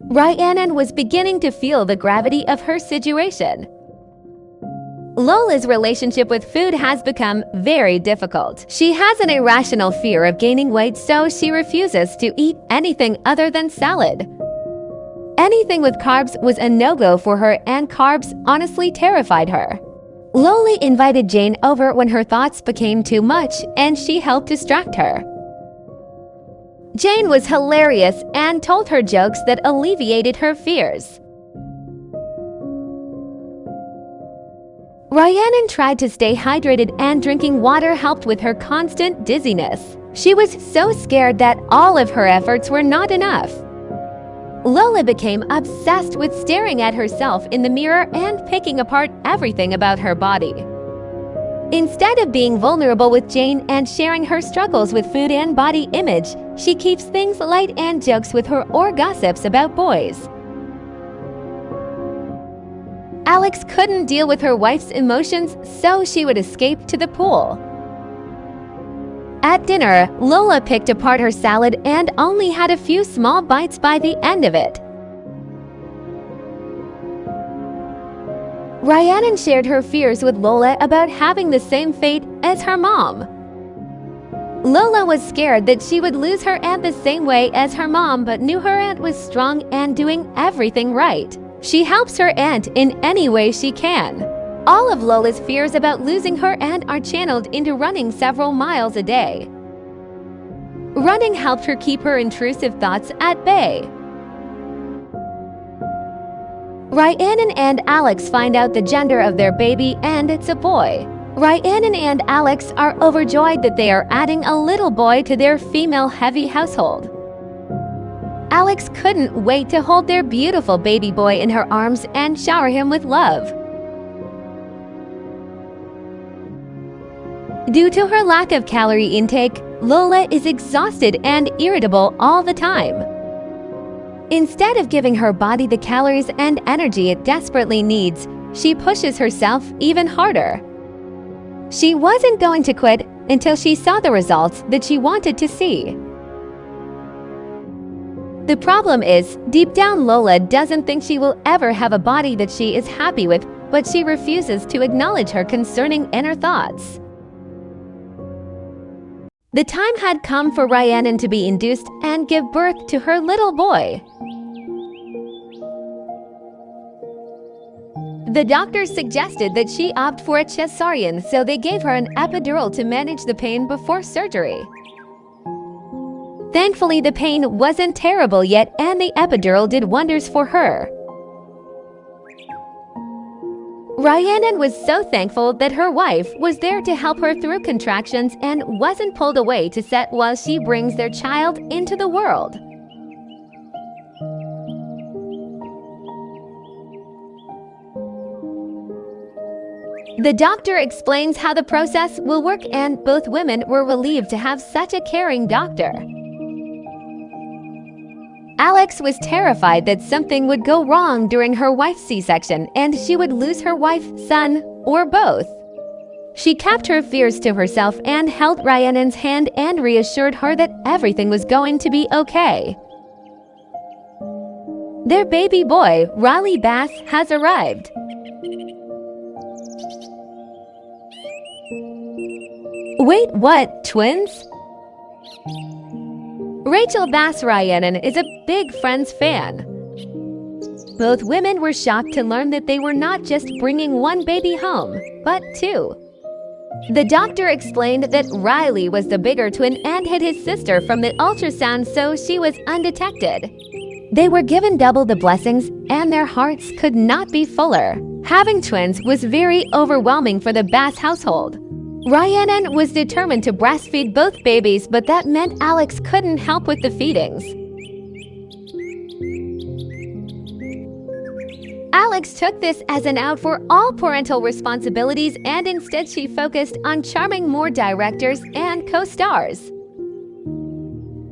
Rhiannon was beginning to feel the gravity of her situation. Lola's relationship with food has become very difficult. She has an irrational fear of gaining weight, so she refuses to eat anything other than salad. Anything with carbs was a no-go for her, and carbs honestly terrified her. Lola invited Jane over when her thoughts became too much, and she helped distract her. Jane was hilarious and told her jokes that alleviated her fears. Rhiannon tried to stay hydrated, and drinking water helped with her constant dizziness. She was so scared that all of her efforts were not enough. Lola became obsessed with staring at herself in the mirror and picking apart everything about her body. Instead of being vulnerable with Jane and sharing her struggles with food and body image, she keeps things light and jokes with her or gossips about boys. Alex couldn't deal with her wife's emotions, so she would escape to the pool. At dinner, Lola picked apart her salad and only had a few small bites by the end of it. Rhiannon shared her fears with Lola about having the same fate as her mom. Lola was scared that she would lose her aunt the same way as her mom, but knew her aunt was strong and doing everything right. She helps her aunt in any way she can. All of Lola's fears about losing her aunt are channeled into running several miles a day. Running helped her keep her intrusive thoughts at bay. Rhiannon and Alex find out the gender of their baby, and it's a boy. Rhiannon and Alex are overjoyed that they are adding a little boy to their female-heavy household. Alex couldn't wait to hold their beautiful baby boy in her arms and shower him with love. Due to her lack of calorie intake, Lola is exhausted and irritable all the time. Instead of giving her body the calories and energy it desperately needs, she pushes herself even harder. She wasn't going to quit until she saw the results that she wanted to see. The problem is, deep down Lola doesn't think she will ever have a body that she is happy with, but she refuses to acknowledge her concerning inner thoughts. The time had come for Rhiannon to be induced and give birth to her little boy. The doctors suggested that she opt for a cesarean, so they gave her an epidural to manage the pain before surgery. Thankfully, the pain wasn't terrible yet, and the epidural did wonders for her. Rhiannon was so thankful that her wife was there to help her through contractions and wasn't pulled away to set while she brings their child into the world. The doctor explains how the process will work, and both women were relieved to have such a caring doctor. Alex was terrified that something would go wrong during her wife's C-section and she would lose her wife, son, or both. She kept her fears to herself and held Rhiannon's hand and reassured her that everything was going to be okay. Their baby boy, Riley Bass, has arrived. Wait, what? Twins? Rachel Bass Rhiannon is a big Friends fan. Both women were shocked to learn that they were not just bringing one baby home, but two. The doctor explained that Riley was the bigger twin and hid his sister from the ultrasound, so she was undetected. They were given double the blessings, and their hearts could not be fuller. Having twins was very overwhelming for the Bass household. Rhiannon was determined to breastfeed both babies, but that meant Alex couldn't help with the feedings. Alex took this as an out for all parental responsibilities, and instead she focused on charming more directors and co-stars.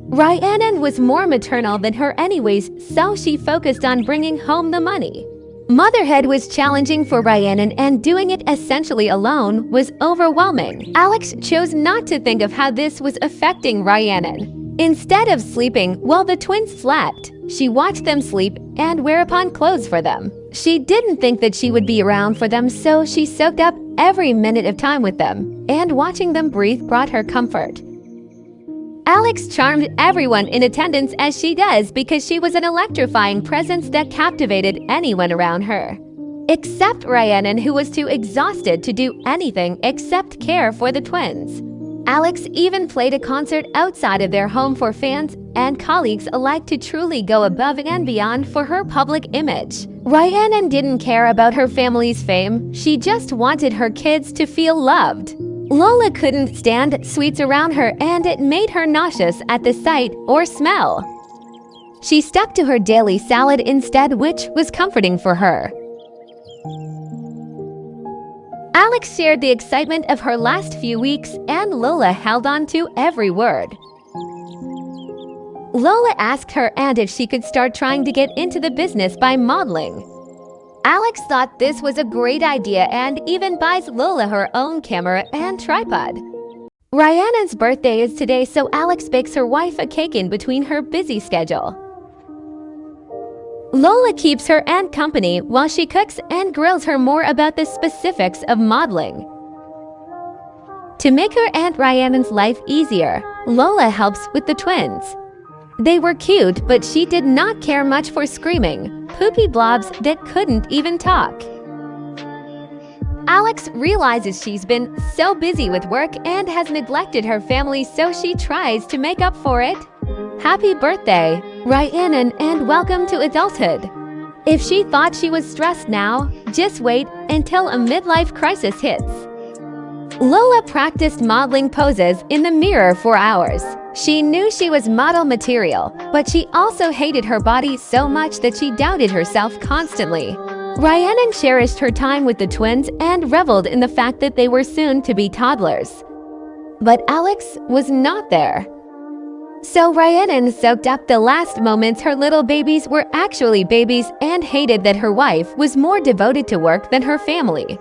Rhiannon was more maternal than her anyways, so she focused on bringing home the money. Motherhood was challenging for Rhiannon, and doing it essentially alone was overwhelming. Alex chose not to think of how this was affecting Rhiannon. Instead of sleeping while the twins slept, She watched them sleep and wear upon clothes for them. She didn't think that she would be around for them, so she soaked up every minute of time with them, and watching them breathe brought her comfort. Alex charmed everyone in attendance as she does because she was an electrifying presence that captivated anyone around her. Except Rhiannon, who was too exhausted to do anything except care for the twins. Alex even played a concert outside of their home for fans and colleagues alike to truly go above and beyond for her public image. Rhiannon didn't care about her family's fame, she just wanted her kids to feel loved. Lola couldn't stand sweets around her, and it made her nauseous at the sight or smell. She stuck to her daily salad instead, which was comforting for her. Alex shared the excitement of her last few weeks, and Lola held on to every word. Lola asked her aunt if she could start trying to get into the business by modeling. Alex thought this was a great idea and even buys Lola her own camera and tripod. Rhiannon's birthday is today, so Alex bakes her wife a cake in between her busy schedule. Lola keeps her aunt company while she cooks and grills her more about the specifics of modeling. To make her Aunt Rhiannon's life easier, Lola helps with the twins. They were cute, but she did not care much for screaming, poopy blobs that couldn't even talk. Alex realizes she's been so busy with work and has neglected her family, so she tries to make up for it. Happy birthday, Rhiannon, and welcome to adulthood. If she thought she was stressed now, just wait until a midlife crisis hits. Lola practiced modeling poses in the mirror for hours. She knew she was model material, but she also hated her body so much that she doubted herself constantly. Rhiannon cherished her time with the twins and reveled in the fact that they were soon to be toddlers. But Alex was not there. So Rhiannon soaked up the last moments her little babies were actually babies and hated that her wife was more devoted to work than her family.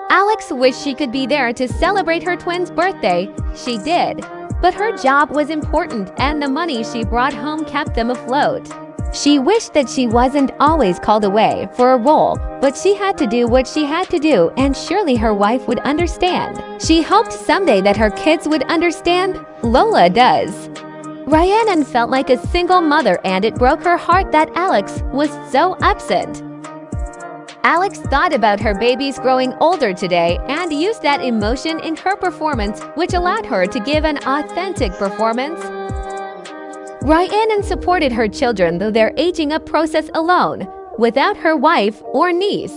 Alex wished she could be there to celebrate her twins' birthday. She did. But her job was important and the money she brought home kept them afloat. She wished that she wasn't always called away for a role, but she had to do what she had to do, and surely her wife would understand. She hoped someday that her kids would understand. Lola does. Rhiannon felt like a single mother, and it broke her heart that Alex was so absent. Alex thought about her babies growing older today and used that emotion in her performance, which allowed her to give an authentic performance. Rhiannon supported her children through their aging up process alone, without her wife or niece.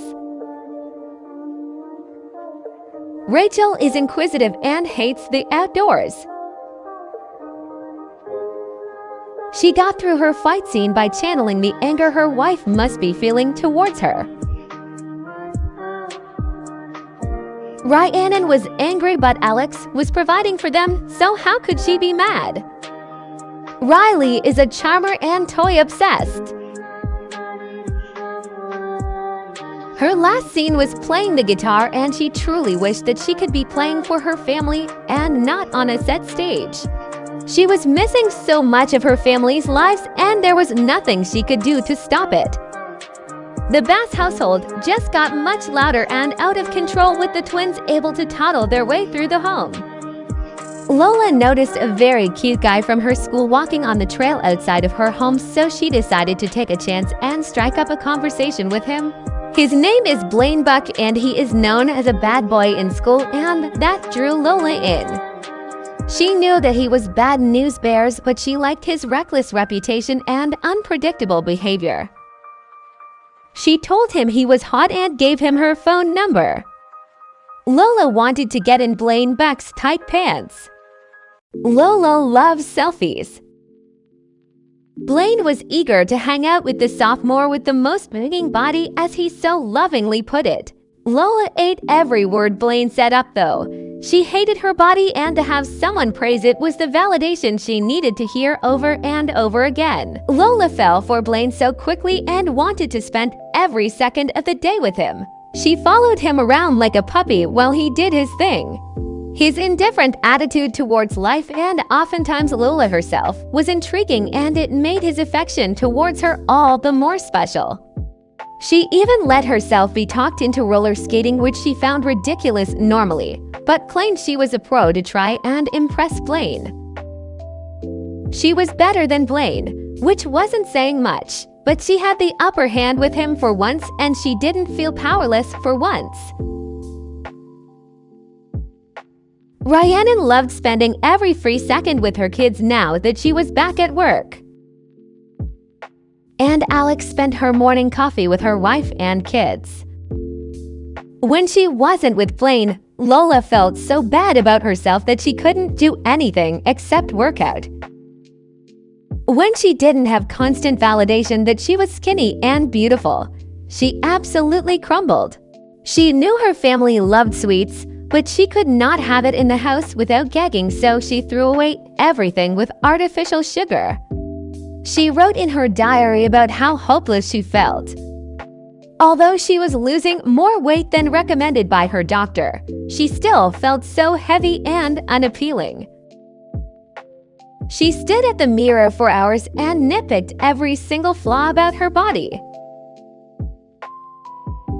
Rachel is inquisitive and hates the outdoors. She got through her fight scene by channeling the anger her wife must be feeling towards her. Rhiannon was angry, but Alex was providing for them, so how could she be mad? Riley is a charmer and toy-obsessed. Her last scene was playing the guitar, and she truly wished that she could be playing for her family and not on a set stage. She was missing so much of her family's lives, and there was nothing she could do to stop it. The Bass household just got much louder and out of control, with the twins able to toddle their way through the home. Lola noticed a very cute guy from her school walking on the trail outside of her home, so she decided to take a chance and strike up a conversation with him. His name is Blaine Buck, and he is known as a bad boy in school, and that drew Lola in. She knew that he was bad news bears, but she liked his reckless reputation and unpredictable behavior. She told him he was hot and gave him her phone number. Lola wanted to get in Blaine Buck's tight pants. Lola loves selfies. Blaine was eager to hang out with the sophomore with the most banging body, as he so lovingly put it. Lola ate every word Blaine said up, though. She hated her body, and to have someone praise it was the validation she needed to hear over and over again. Lola fell for Blaine so quickly and wanted to spend every second of the day with him. She followed him around like a puppy while he did his thing. His indifferent attitude towards life and oftentimes Lola herself was intriguing, and it made his affection towards her all the more special. She even let herself be talked into roller skating, which she found ridiculous normally, but claimed she was a pro to try and impress Blaine. She was better than Blaine, which wasn't saying much, but she had the upper hand with him for once, and she didn't feel powerless for once. Rhiannon loved spending every free second with her kids now that she was back at work. And Alex spent her morning coffee with her wife and kids. When she wasn't with Blaine, Lola felt so bad about herself that she couldn't do anything except work out. When she didn't have constant validation that she was skinny and beautiful, she absolutely crumbled. She knew her family loved sweets, but she could not have it in the house without gagging, so she threw away everything with artificial sugar. She wrote in her diary about how hopeless she felt. Although she was losing more weight than recommended by her doctor, she still felt so heavy and unappealing. She stood at the mirror for hours and nitpicked every single flaw about her body.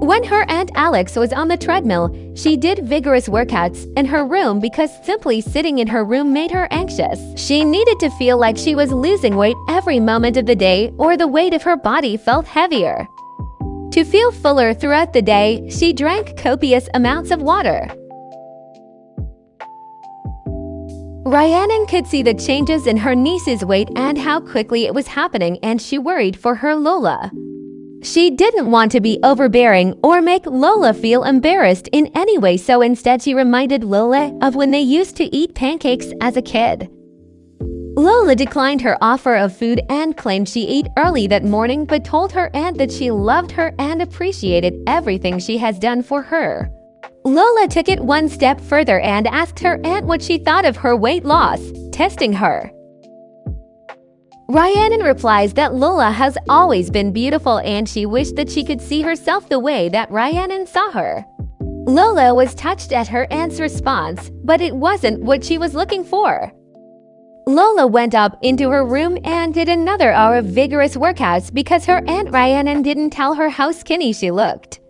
When her Aunt Alex was on the treadmill, she did vigorous workouts in her room because simply sitting in her room made her anxious. She needed to feel like she was losing weight every moment of the day, or the weight of her body felt heavier. To feel fuller throughout the day, she drank copious amounts of water. Rhiannon could see the changes in her niece's weight and how quickly it was happening, and she worried for her Lola. She didn't want to be overbearing or make Lola feel embarrassed in any way, so instead she reminded Lola of when they used to eat pancakes as a kid. Lola declined her offer of food and claimed she ate early that morning, but told her aunt that she loved her and appreciated everything she has done for her. Lola took it one step further and asked her aunt what she thought of her weight loss, testing her. Rhiannon replies that Lola has always been beautiful and she wished that she could see herself the way that Rhiannon saw her. Lola was touched at her aunt's response, but it wasn't what she was looking for. Lola went up into her room and did another hour of vigorous workouts because her Aunt Rhiannon didn't tell her how skinny she looked.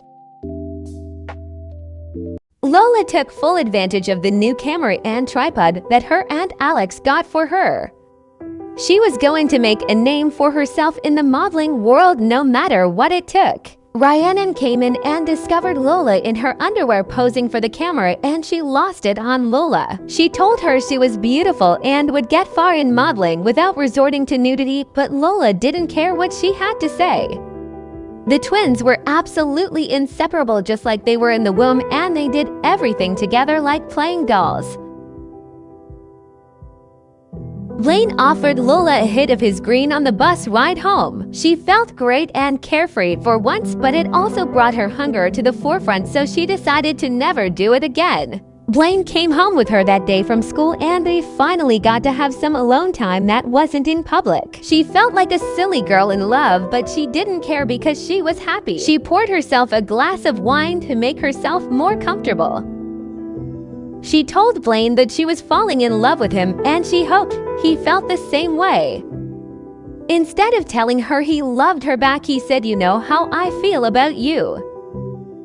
Lola took full advantage of the new camera and tripod that her Aunt Alex got for her. She was going to make a name for herself in the modeling world no matter what it took. Rhiannon came in and discovered Lola in her underwear posing for the camera, and she lost it on Lola. She told her she was beautiful and would get far in modeling without resorting to nudity, but Lola didn't care what she had to say. The twins were absolutely inseparable, just like they were in the womb, and they did everything together like playing dolls. Blaine offered Lola a hit of his green on the bus ride home. She felt great and carefree for once, but it also brought her hunger to the forefront, so she decided to never do it again. Blaine came home with her that day from school, and they finally got to have some alone time that wasn't in public. She felt like a silly girl in love, but she didn't care because she was happy. She poured herself a glass of wine to make herself more comfortable. She told Blaine that she was falling in love with him, and she hoped he felt the same way. Instead of telling her he loved her back, he said, "You know how I feel about you."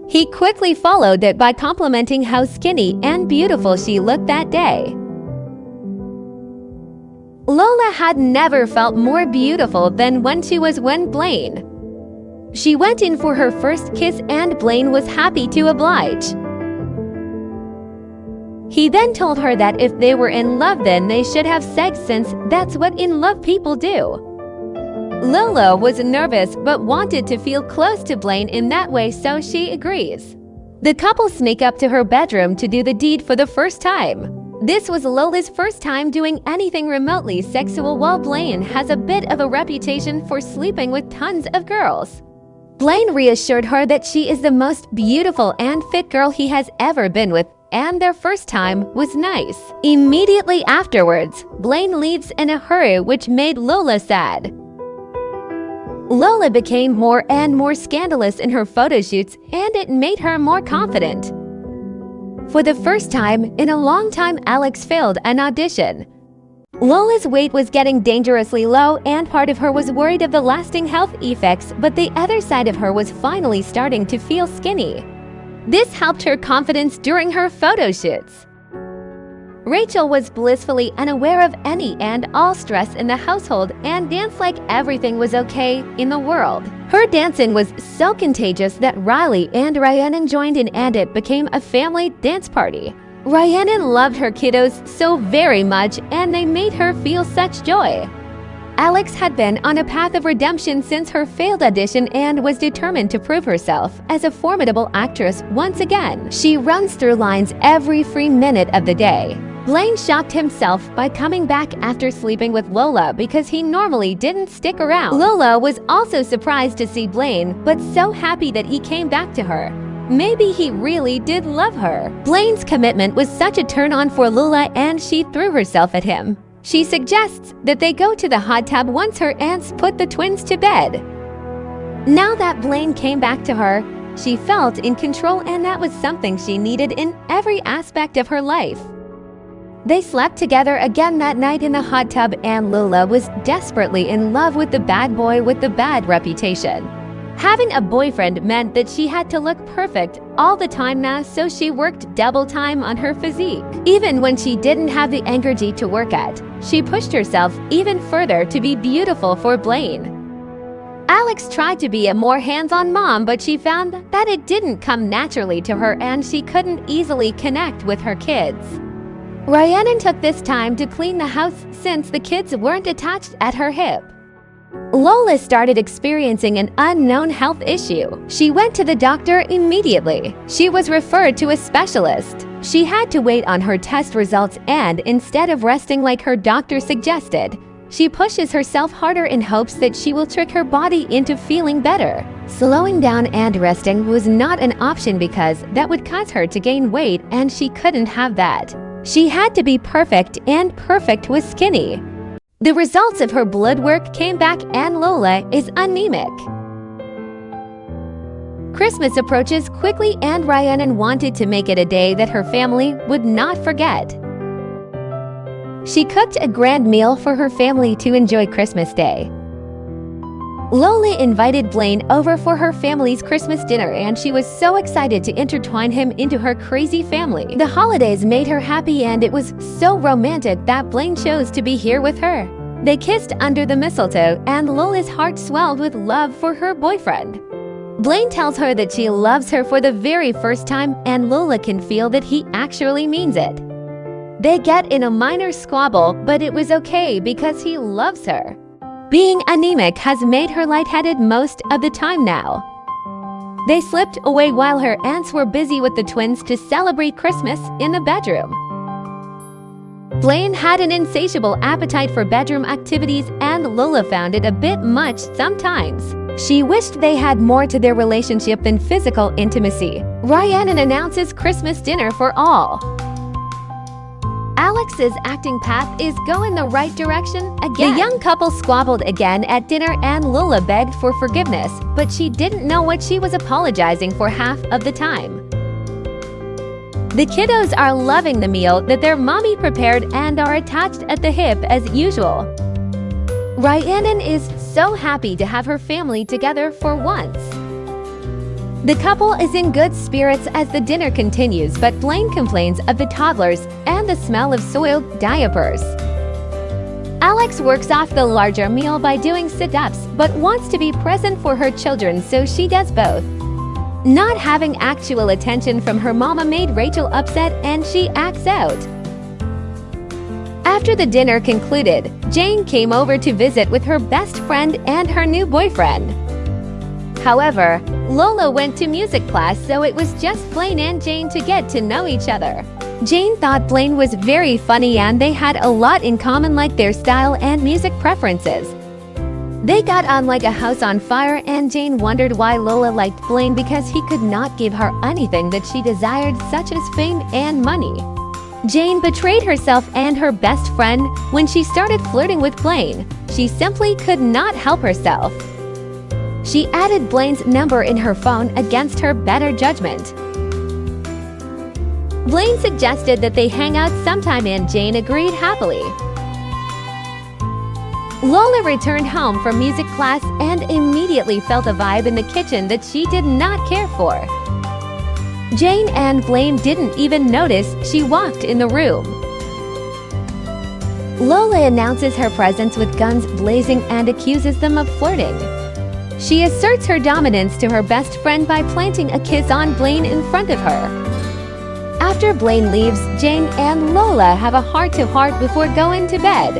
He quickly followed that by complimenting how skinny and beautiful she looked that day. Lola had never felt more beautiful than when she was with Blaine. She went in for her first kiss, and Blaine was happy to oblige. He then told her that if they were in love, then they should have sex, since that's what in love people do. Lola was nervous but wanted to feel close to Blaine in that way, so she agrees. The couple sneak up to her bedroom to do the deed for the first time. This was Lola's first time doing anything remotely sexual, while Blaine has a bit of a reputation for sleeping with tons of girls. Blaine reassured her that she is the most beautiful and fit girl he has ever been with, and their first time was nice. Immediately afterwards, Blaine leaves in a hurry, which made Lola sad. Lola became more and more scandalous in her photo shoots, and it made her more confident. For the first time in a long time, Alex failed an audition. Lola's weight was getting dangerously low and part of her was worried of the lasting health effects, but the other side of her was finally starting to feel skinny. This helped her confidence during her photo shoots. Rachel was blissfully unaware of any and all stress in the household and danced like everything was okay in the world. Her dancing was so contagious that Riley and Rhiannon joined in and it became a family dance party. Rhiannon loved her kiddos so very much and they made her feel such joy. Alex had been on a path of redemption since her failed audition and was determined to prove herself as a formidable actress once again. She runs through lines every free minute of the day. Blaine shocked himself by coming back after sleeping with Lola because he normally didn't stick around. Lola was also surprised to see Blaine, but so happy that he came back to her. Maybe he really did love her. Blaine's commitment was such a turn-on for Lola and she threw herself at him. She suggests that they go to the hot tub once her aunts put the twins to bed. Now that Blaine came back to her, she felt in control and that was something she needed in every aspect of her life. They slept together again that night in the hot tub and Lola was desperately in love with the bad boy with the bad reputation. Having a boyfriend meant that she had to look perfect all the time now, so she worked double time on her physique. Even when she didn't have the energy to work at, she pushed herself even further to be beautiful for Blaine. Alex tried to be a more hands-on mom, but she found that it didn't come naturally to her and she couldn't easily connect with her kids. Rhiannon took this time to clean the house since the kids weren't attached at her hip. Lola started experiencing an unknown health issue. She went to the doctor immediately. She was referred to a specialist. She had to wait on her test results and instead of resting like her doctor suggested, she pushes herself harder in hopes that she will trick her body into feeling better. Slowing down and resting was not an option because that would cause her to gain weight and she couldn't have that. She had to be perfect and perfect was skinny. The results of her blood work came back and Lola is anemic. Christmas approaches quickly and Rhiannon wanted to make it a day that her family would not forget. She cooked a grand meal for her family to enjoy Christmas Day. Lola invited Blaine over for her family's Christmas dinner and she was so excited to intertwine him into her crazy family. The holidays made her happy and it was so romantic that Blaine chose to be here with her. They kissed under the mistletoe and Lola's heart swelled with love for her boyfriend. Blaine tells her that she loves her for the very first time and Lola can feel that he actually means it. They get in a minor squabble, but it was okay because he loves her. Being anemic has made her lightheaded most of the time now. They slipped away while her aunts were busy with the twins to celebrate Christmas in the bedroom. Blaine had an insatiable appetite for bedroom activities and Lola found it a bit much sometimes. She wished they had more to their relationship than physical intimacy. Rhiannon announces Christmas dinner for all. Alex's acting path is going the right direction again. The young couple squabbled again at dinner and Lola begged for forgiveness, but she didn't know what she was apologizing for half of the time. The kiddos are loving the meal that their mommy prepared and are attached at the hip as usual. Rhiannon is so happy to have her family together for once. The couple is in good spirits as the dinner continues, but Blaine complains of the toddlers and the smell of soiled diapers. Alex works off the larger meal by doing sit-ups, but wants to be present for her children, so she does both. Not having actual attention from her mama made Rachel upset and she acts out. After the dinner concluded, Jane came over to visit with her best friend and her new boyfriend. However, Lola went to music class, so it was just Blaine and Jane to get to know each other. Jane thought Blaine was very funny and they had a lot in common, like their style and music preferences. They got on like a house on fire and Jane wondered why Lola liked Blaine because he could not give her anything that she desired, such as fame and money. Jane betrayed herself and her best friend when she started flirting with Blaine. She simply could not help herself. She added Blaine's number in her phone against her better judgment. Blaine suggested that they hang out sometime and Jane agreed happily. Lola returned home from music class and immediately felt a vibe in the kitchen that she did not care for. Jane and Blaine didn't even notice she walked in the room. Lola announces her presence with guns blazing and accuses them of flirting. She asserts her dominance to her best friend by planting a kiss on Blaine in front of her. After Blaine leaves, Jane and Lola have a heart-to-heart before going to bed.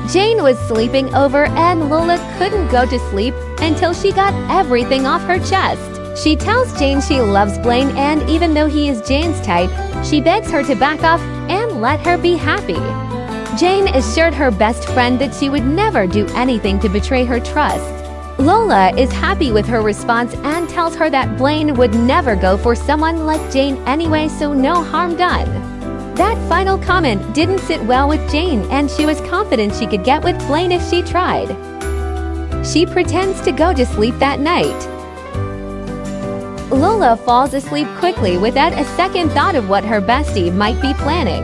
Jane was sleeping over and Lola couldn't go to sleep until she got everything off her chest. She tells Jane she loves Blaine, and even though he is Jane's type, she begs her to back off and let her be happy. Jane assured her best friend that she would never do anything to betray her trust. Lola is happy with her response and tells her that Blaine would never go for someone like Jane anyway, so no harm done. That final comment didn't sit well with Jane, and she was confident she could get with Blaine if she tried. She pretends to go to sleep that night. Lola falls asleep quickly without a second thought of what her bestie might be planning.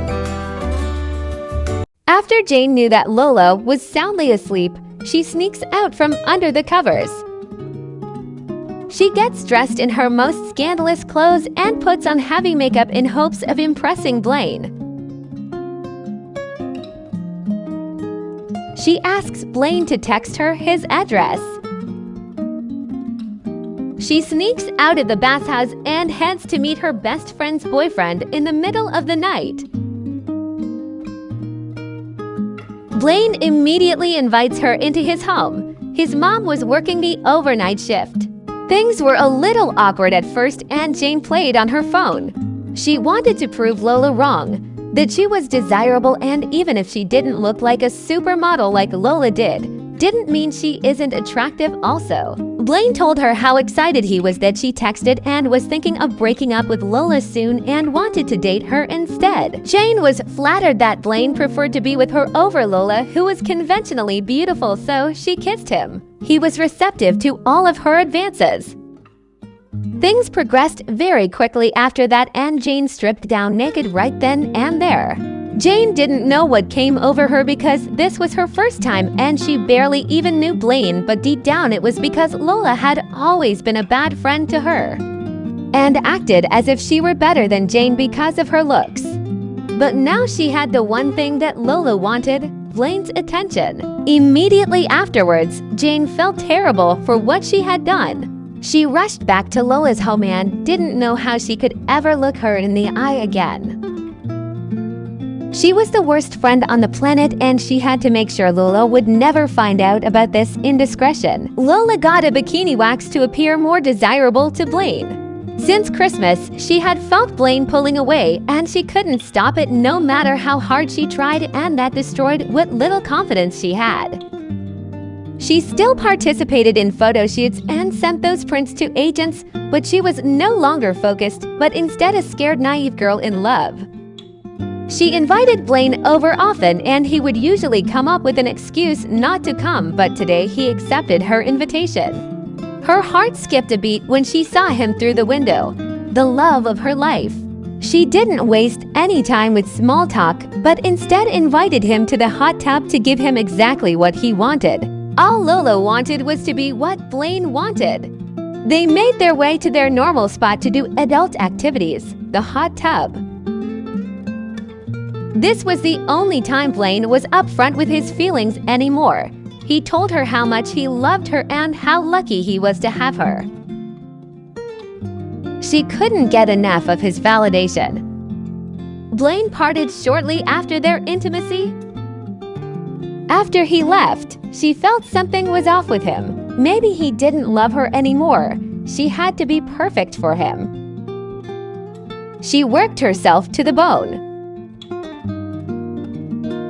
After Jane knew that Lola was soundly asleep, she sneaks out from under the covers. She gets dressed in her most scandalous clothes and puts on heavy makeup in hopes of impressing Blaine. She asks Blaine to text her his address. She sneaks out of the bathhouse and heads to meet her best friend's boyfriend in the middle of the night. Blaine immediately invites her into his home. His mom was working the overnight shift. Things were a little awkward at first, and Jane played on her phone. She wanted to prove Lola wrong, that she was desirable, and even if she didn't look like a supermodel like Lola didn't mean she isn't attractive also. Blaine told her how excited he was that she texted and was thinking of breaking up with Lola soon and wanted to date her instead. Jane was flattered that Blaine preferred to be with her over Lola, who was conventionally beautiful, so she kissed him. He was receptive to all of her advances. Things progressed very quickly after that, and Jane stripped down naked right then and there. Jane didn't know what came over her because this was her first time and she barely even knew Blaine, but deep down it was because Lola had always been a bad friend to her and acted as if she were better than Jane because of her looks. But now she had the one thing that Lola wanted, Blaine's attention. Immediately afterwards, Jane felt terrible for what she had done. She rushed back to Lola's home and didn't know how she could ever look her in the eye again. She was the worst friend on the planet, and she had to make sure Lola would never find out about this indiscretion. Lola got a bikini wax to appear more desirable to Blaine. Since Christmas, she had felt Blaine pulling away, and she couldn't stop it no matter how hard she tried, and that destroyed what little confidence she had. She still participated in photo shoots and sent those prints to agents, but she was no longer focused, but instead a scared, naive girl in love. She invited Blaine over often, and he would usually come up with an excuse not to come, but today he accepted her invitation. Her heart skipped a beat when she saw him through the window, the love of her life. She didn't waste any time with small talk, but instead invited him to the hot tub to give him exactly what he wanted. All Lola wanted was to be what Blaine wanted. They made their way to their normal spot to do adult activities, the hot tub. This was the only time Blaine was upfront with his feelings anymore. He told her how much he loved her and how lucky he was to have her. She couldn't get enough of his validation. Blaine parted shortly after their intimacy. After he left, she felt something was off with him. Maybe he didn't love her anymore. She had to be perfect for him. She worked herself to the bone.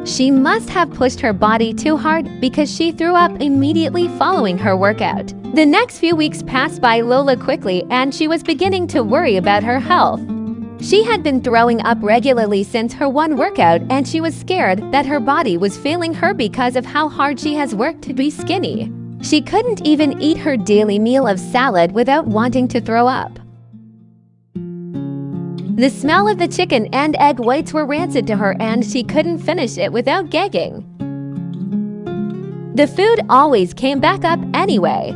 She must have pushed her body too hard because she threw up immediately following her workout. The next few weeks passed by Lola quickly, and she was beginning to worry about her health. She had been throwing up regularly since her one workout, and she was scared that her body was failing her because of how hard she has worked to be skinny. She couldn't even eat her daily meal of salad without wanting to throw up. The smell of the chicken and egg whites were rancid to her, and she couldn't finish it without gagging. The food always came back up anyway.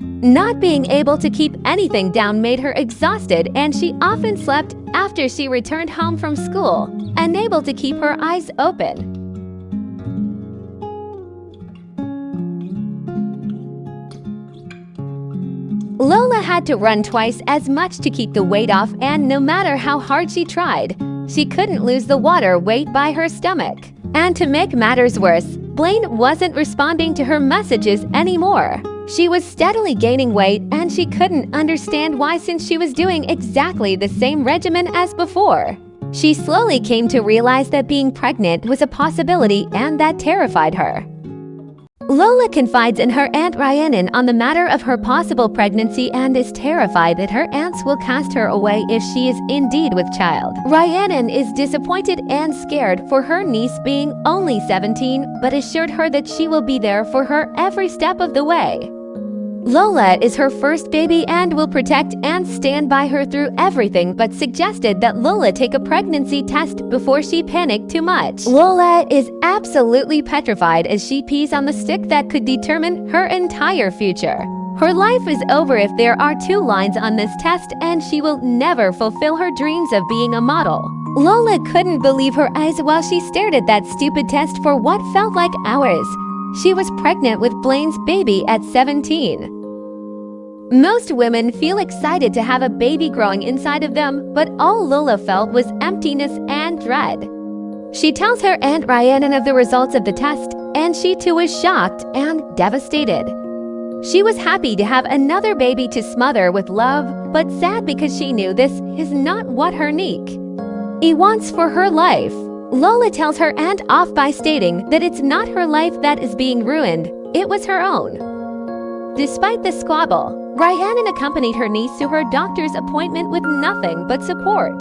Not being able to keep anything down made her exhausted, and she often slept after she returned home from school, unable to keep her eyes open. Lola had to run twice as much to keep the weight off, and no matter how hard she tried, she couldn't lose the water weight by her stomach. And to make matters worse, Blaine wasn't responding to her messages anymore. She was steadily gaining weight, and she couldn't understand why, since she was doing exactly the same regimen as before. She slowly came to realize that being pregnant was a possibility, and that terrified her. Lola confides in her Aunt Rhiannon on the matter of her possible pregnancy and is terrified that her aunts will cast her away if she is indeed with child. Rhiannon is disappointed and scared for her niece being only 17, but assured her that she will be there for her every step of the way. Lola is her first baby and will protect and stand by her through everything, but suggested that Lola take a pregnancy test before she panicked too much. Lola is absolutely petrified as she pees on the stick that could determine her entire future. Her life is over if there are 2 lines on this test, and she will never fulfill her dreams of being a model. Lola couldn't believe her eyes while she stared at that stupid test for what felt like hours. She was pregnant with Blaine's baby at 17. Most women feel excited to have a baby growing inside of them, but all Lola felt was emptiness and dread. She tells her Aunt Rhiannon of the results of the test, and she too was shocked and devastated. She was happy to have another baby to smother with love, but sad because she knew this is not what her Nick wants for her life. Lola tells her aunt off by stating that it's not her life that is being ruined, it was her own. Despite the squabble, Rhiannon accompanied her niece to her doctor's appointment with nothing but support.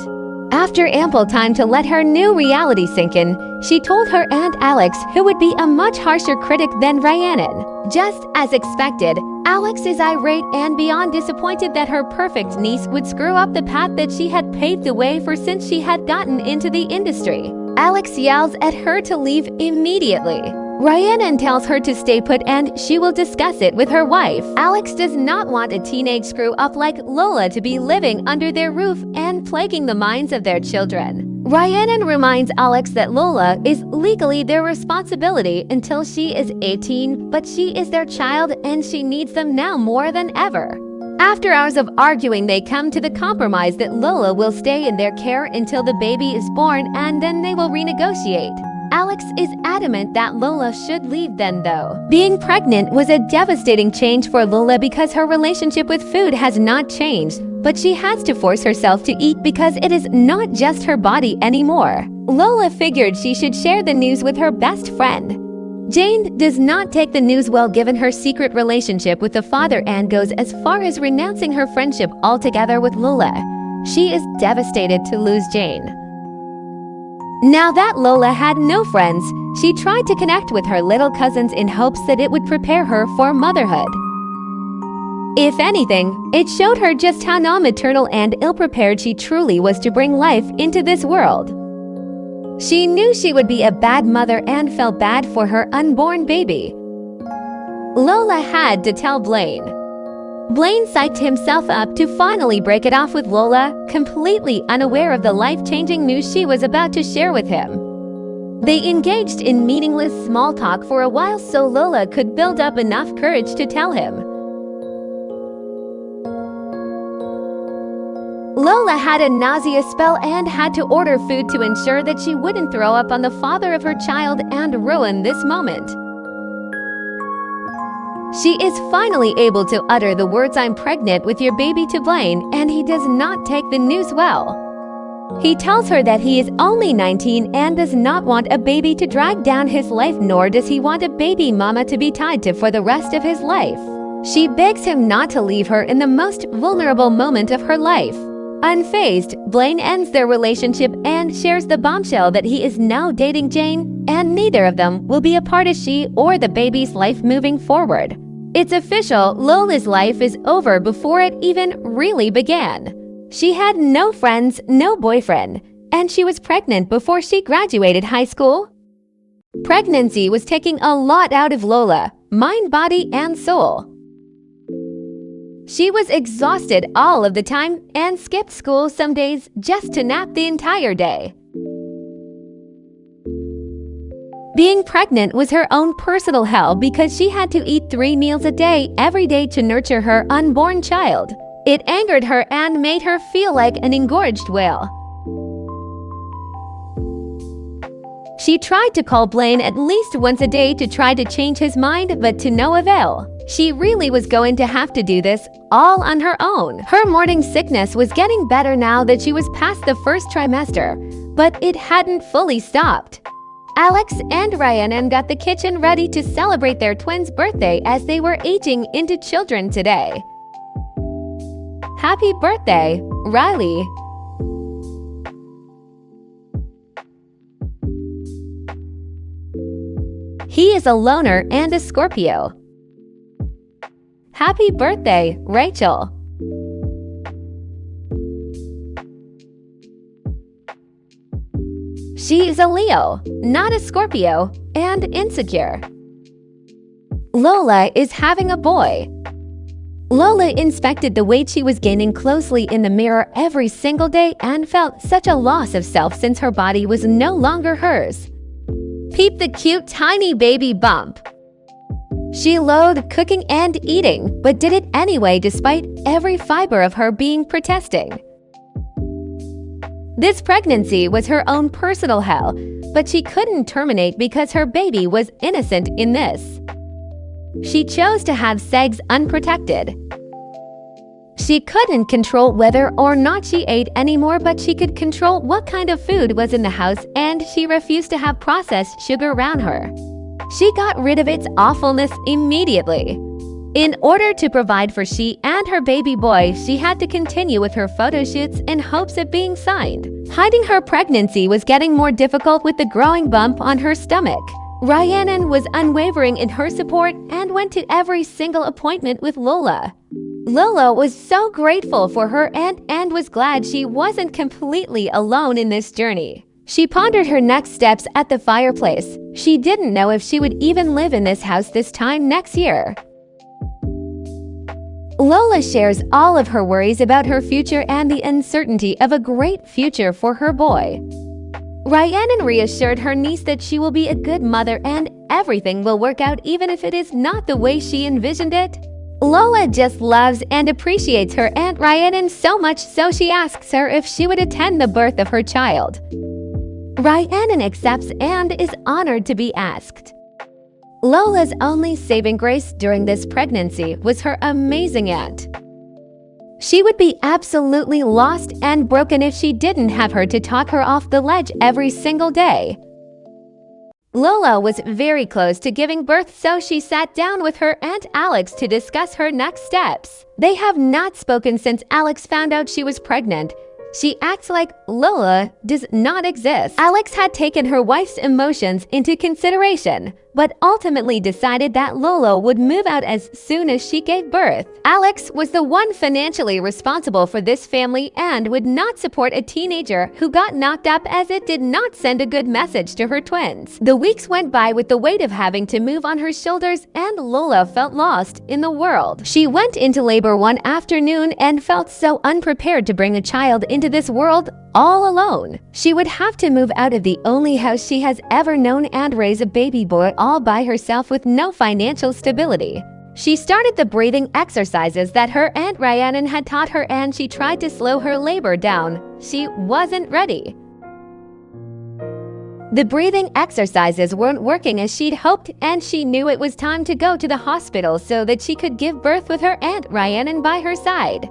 After ample time to let her new reality sink in, she told her Aunt Alex, who would be a much harsher critic than Rhiannon. Just as expected, Alex is irate and beyond disappointed that her perfect niece would screw up the path that she had paved the way for since she had gotten into the industry. Alex yells at her to leave immediately. Rhiannon tells her to stay put and she will discuss it with her wife. Alex does not want a teenage screw-up like Lola to be living under their roof and plaguing the minds of their children. Rhiannon reminds Alex that Lola is legally their responsibility until she is 18, but she is their child and she needs them now more than ever. After hours of arguing, they come to the compromise that Lola will stay in their care until the baby is born, and then they will renegotiate. Alex is adamant that Lola should leave then, though. Being pregnant was a devastating change for Lola because her relationship with food has not changed, but she has to force herself to eat because it is not just her body anymore. Lola figured she should share the news with her best friend. Jane does not take the news well given her secret relationship with the father and goes as far as renouncing her friendship altogether with Lola. She is devastated to lose Jane. Now that Lola had no friends, she tried to connect with her little cousins in hopes that it would prepare her for motherhood. If anything, it showed her just how non-maternal and ill-prepared she truly was to bring life into this world. She knew she would be a bad mother and felt bad for her unborn baby. Lola had to tell Blaine. Blaine psyched himself up to finally break it off with Lola, completely unaware of the life-changing news she was about to share with him. They engaged in meaningless small talk for a while so Lola could build up enough courage to tell him. Lola had a nausea spell and had to order food to ensure that she wouldn't throw up on the father of her child and ruin this moment. She is finally able to utter the words "I'm pregnant with your baby" to Blaine, and he does not take the news well. He tells her that he is only 19 and does not want a baby to drag down his life, nor does he want a baby mama to be tied to for the rest of his life. She begs him not to leave her in the most vulnerable moment of her life. Unfazed, Blaine ends their relationship and shares the bombshell that he is now dating Jane, and neither of them will be a part of she or the baby's life moving forward. It's official, Lola's life is over before it even really began. She had no friends, no boyfriend, and she was pregnant before she graduated high school. Pregnancy was taking a lot out of Lola, mind, body, and soul. She was exhausted all of the time and skipped school some days just to nap the entire day. Being pregnant was her own personal hell because she had to eat 3 meals a day every day to nurture her unborn child. It angered her and made her feel like an engorged whale. She tried to call Blaine at least once a day to try to change his mind, but to no avail. She really was going to have to do this all on her own. Her morning sickness was getting better now that she was past the first trimester, but it hadn't fully stopped. Alex and Rhiannon got the kitchen ready to celebrate their twins' birthday as they were aging into children today. Happy birthday, Riley! He is a loner and a Scorpio. Happy birthday, Rachel! She is a Leo, not a Scorpio, and insecure. Lola is having a boy. Lola inspected the weight she was gaining closely in the mirror every single day and felt such a loss of self since her body was no longer hers. Peep the cute tiny baby bump. She loathed cooking and eating, but did it anyway despite every fiber of her being protesting. This pregnancy was her own personal hell, but she couldn't terminate because her baby was innocent in this. She chose to have sex unprotected. She couldn't control whether or not she ate anymore, but she could control what kind of food was in the house, and she refused to have processed sugar around her. She got rid of its awfulness immediately. In order to provide for she and her baby boy, she had to continue with her photo shoots in hopes of being signed. Hiding her pregnancy was getting more difficult with the growing bump on her stomach. Rhiannon was unwavering in her support and went to every single appointment with Lola. Lola was so grateful for her and was glad she wasn't completely alone in this journey. She pondered her next steps at the fireplace. She didn't know if she would even live in this house this time next year. Lola shares all of her worries about her future and the uncertainty of a great future for her boy. Rhiannon reassured her niece that she will be a good mother and everything will work out even if it is not the way she envisioned it. Lola just loves and appreciates her Aunt Rhiannon so much so she asks her if she would attend the birth of her child. Rhiannon accepts and is honored to be asked. Lola's only saving grace during this pregnancy was her amazing aunt. She would be absolutely lost and broken if she didn't have her to talk her off the ledge every single day. Lola was very close to giving birth, so she sat down with her Aunt Alex to discuss her next steps. They have not spoken since Alex found out she was pregnant. She acts like Lola does not exist. Alex had taken her wife's emotions into consideration, but ultimately decided that Lola would move out as soon as she gave birth. Alex was the one financially responsible for this family and would not support a teenager who got knocked up, as it did not send a good message to her twins. The weeks went by with the weight of having to move on her shoulders, and Lola felt lost in the world. She went into labor one afternoon and felt so unprepared to bring a child into this world all alone. She would have to move out of the only house she has ever known and raise a baby boy all by herself with no financial stability. She started the breathing exercises that her Aunt Rhiannon had taught her, and she tried to slow her labor down. She wasn't ready. The breathing exercises weren't working as she'd hoped, and she knew it was time to go to the hospital so that she could give birth with her Aunt Rhiannon by her side.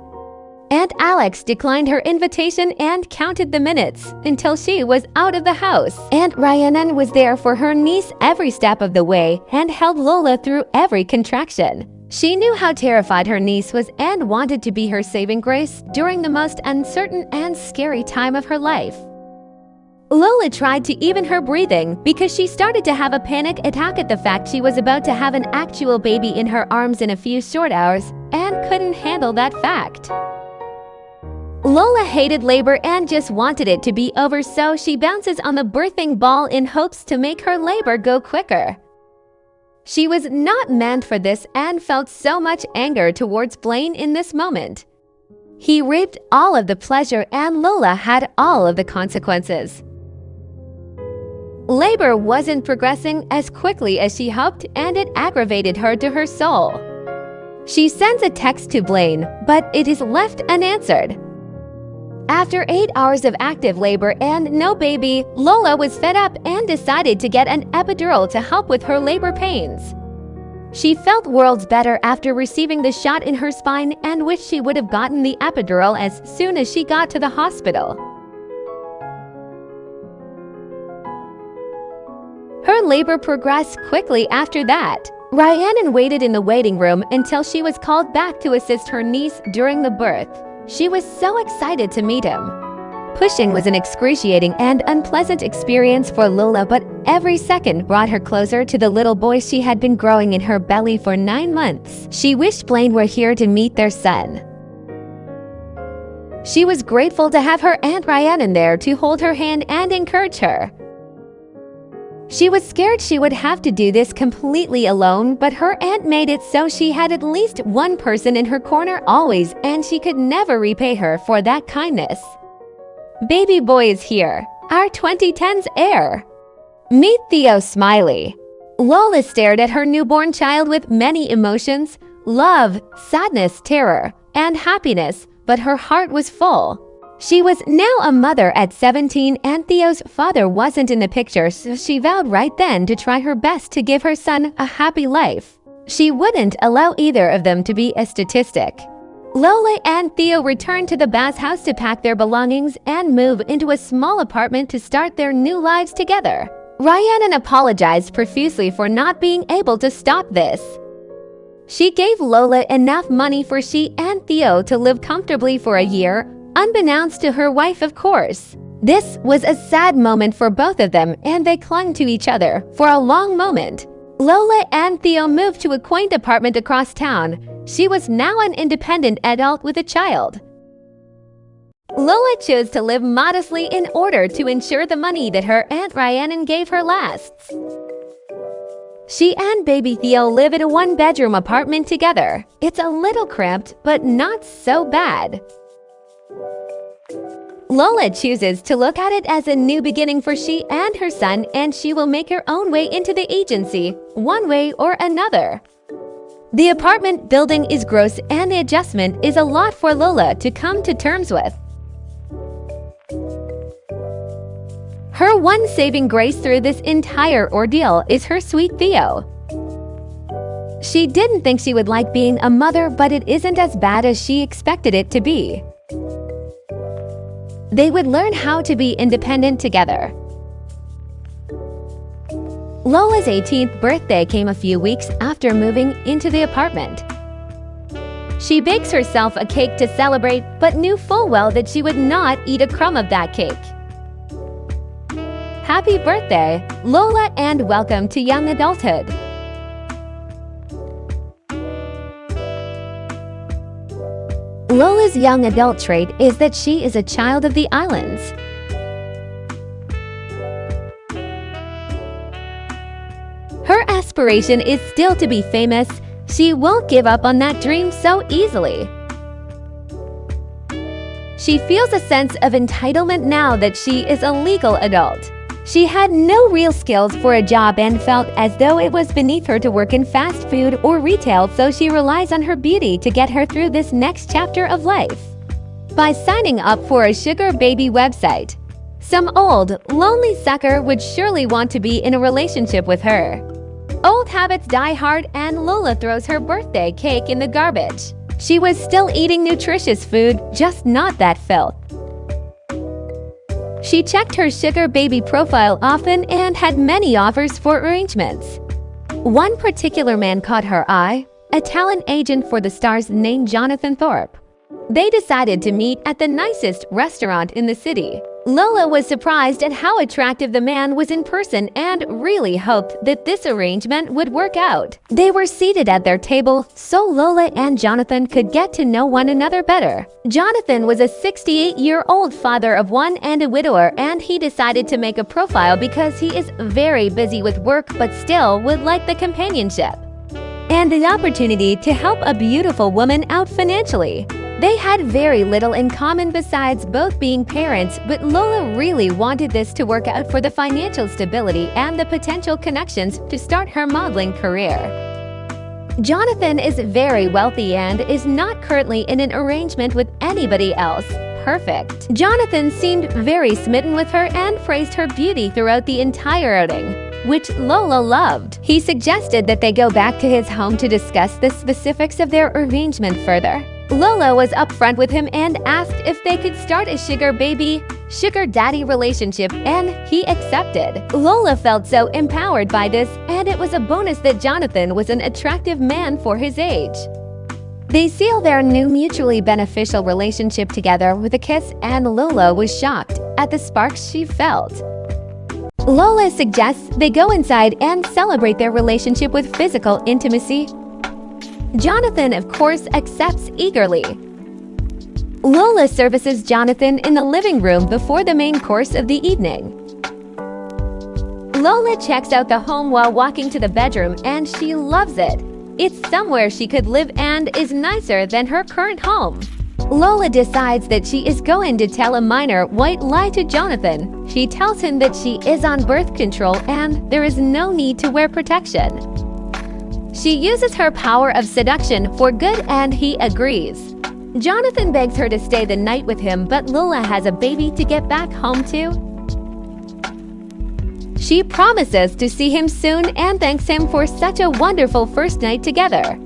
Aunt Alex declined her invitation and counted the minutes until she was out of the house. Aunt Rhiannon was there for her niece every step of the way and held Lola through every contraction. She knew how terrified her niece was and wanted to be her saving grace during the most uncertain and scary time of her life. Lola tried to even her breathing because she started to have a panic attack at the fact she was about to have an actual baby in her arms in a few short hours and couldn't handle that fact. Lola hated labor and just wanted it to be over, so she bounces on the birthing ball in hopes to make her labor go quicker. She was not meant for this and felt so much anger towards Blaine in this moment. He reaped all of the pleasure and Lola had all of the consequences. Labor wasn't progressing as quickly as she hoped and it aggravated her to her soul. She sends a text to Blaine, but it is left unanswered. After 8 hours of active labor and no baby, Lola was fed up and decided to get an epidural to help with her labor pains. She felt worlds better after receiving the shot in her spine and wished she would have gotten the epidural as soon as she got to the hospital. Her labor progressed quickly after that. Rhiannon waited in the waiting room until she was called back to assist her niece during the birth. She was so excited to meet him. Pushing was an excruciating and unpleasant experience for Lola, but every second brought her closer to the little boy she had been growing in her belly for 9 months. She wished Blaine were here to meet their son. She was grateful to have her Aunt Rhiannon there to hold her hand and encourage her. She was scared she would have to do this completely alone, but her aunt made it so she had at least one person in her corner always, and she could never repay her for that kindness. Baby boy is here, our 2010s heir. Meet Theo Smiley. Lola stared at her newborn child with many emotions: love, sadness, terror, and happiness, but her heart was full. She was now a mother at 17 and Theo's father wasn't in the picture, so she vowed right then to try her best to give her son a happy life. She wouldn't allow either of them to be a statistic. Lola and Theo returned to the Baz house to pack their belongings and move into a small apartment to start their new lives together. Rhiannon apologized profusely for not being able to stop this. She gave Lola enough money for she and Theo to live comfortably for a year, unbeknownst to her wife, of course. This was a sad moment for both of them, and they clung to each other for a long moment. Lola and Theo moved to a quaint apartment across town. She was now an independent adult with a child. Lola chose to live modestly in order to ensure the money that her Aunt Rhiannon gave her lasts. She and baby Theo live in a one-bedroom apartment together. It's a little cramped, but not so bad. Lola chooses to look at it as a new beginning for she and her son, and she will make her own way into the agency, one way or another. The apartment building is gross and the adjustment is a lot for Lola to come to terms with. Her one saving grace through this entire ordeal is her sweet Theo. She didn't think she would like being a mother, but it isn't as bad as she expected it to be. They would learn how to be independent together. Lola's 18th birthday came a few weeks after moving into the apartment. She bakes herself a cake to celebrate, but knew full well that she would not eat a crumb of that cake. Happy birthday, Lola, and welcome to young adulthood. Lola's young adult trait is that she is a child of the islands. Her aspiration is still to be famous. She won't give up on that dream so easily. She feels a sense of entitlement now that she is a legal adult. She had no real skills for a job and felt as though it was beneath her to work in fast food or retail, so she relies on her beauty to get her through this next chapter of life. By signing up for a sugar baby website, some old, lonely sucker would surely want to be in a relationship with her. Old habits die hard, and Lola throws her birthday cake in the garbage. She was still eating nutritious food, just not that filth. She checked her sugar baby profile often and had many offers for arrangements. One particular man caught her eye, a talent agent for the stars named Jonathan Thorpe. They decided to meet at the nicest restaurant in the city. Lola was surprised at how attractive the man was in person and really hoped that this arrangement would work out. They were seated at their table so Lola and Jonathan could get to know one another better. Jonathan was a 68-year-old father of one and a widower, and he decided to make a profile because he is very busy with work but still would like the companionship and the opportunity to help a beautiful woman out financially. They had very little in common besides both being parents, but Lola really wanted this to work out for the financial stability and the potential connections to start her modeling career. Jonathan is very wealthy and is not currently in an arrangement with anybody else. Perfect. Jonathan seemed very smitten with her and praised her beauty throughout the entire outing, which Lola loved. He suggested that they go back to his home to discuss the specifics of their arrangement further. Lola was upfront with him and asked if they could start a sugar daddy relationship, and he accepted. Lola felt so empowered by this, and it was a bonus that Jonathan was an attractive man for his age. They seal their new mutually beneficial relationship together with a kiss, and Lola was shocked at the sparks she felt. Lola suggests they go inside and celebrate their relationship with physical intimacy. Jonathan, of course, accepts eagerly. Lola services Jonathan in the living room before the main course of the evening. Lola checks out the home while walking to the bedroom, and she loves it. It's somewhere she could live and is nicer than her current home. Lola decides that she is going to tell a minor white lie to Jonathan. She tells him that she is on birth control and there is no need to wear protection. She uses her power of seduction for good and he agrees. Jonathan begs her to stay the night with him, but Lola has a baby to get back home to. She promises to see him soon and thanks him for such a wonderful first night together.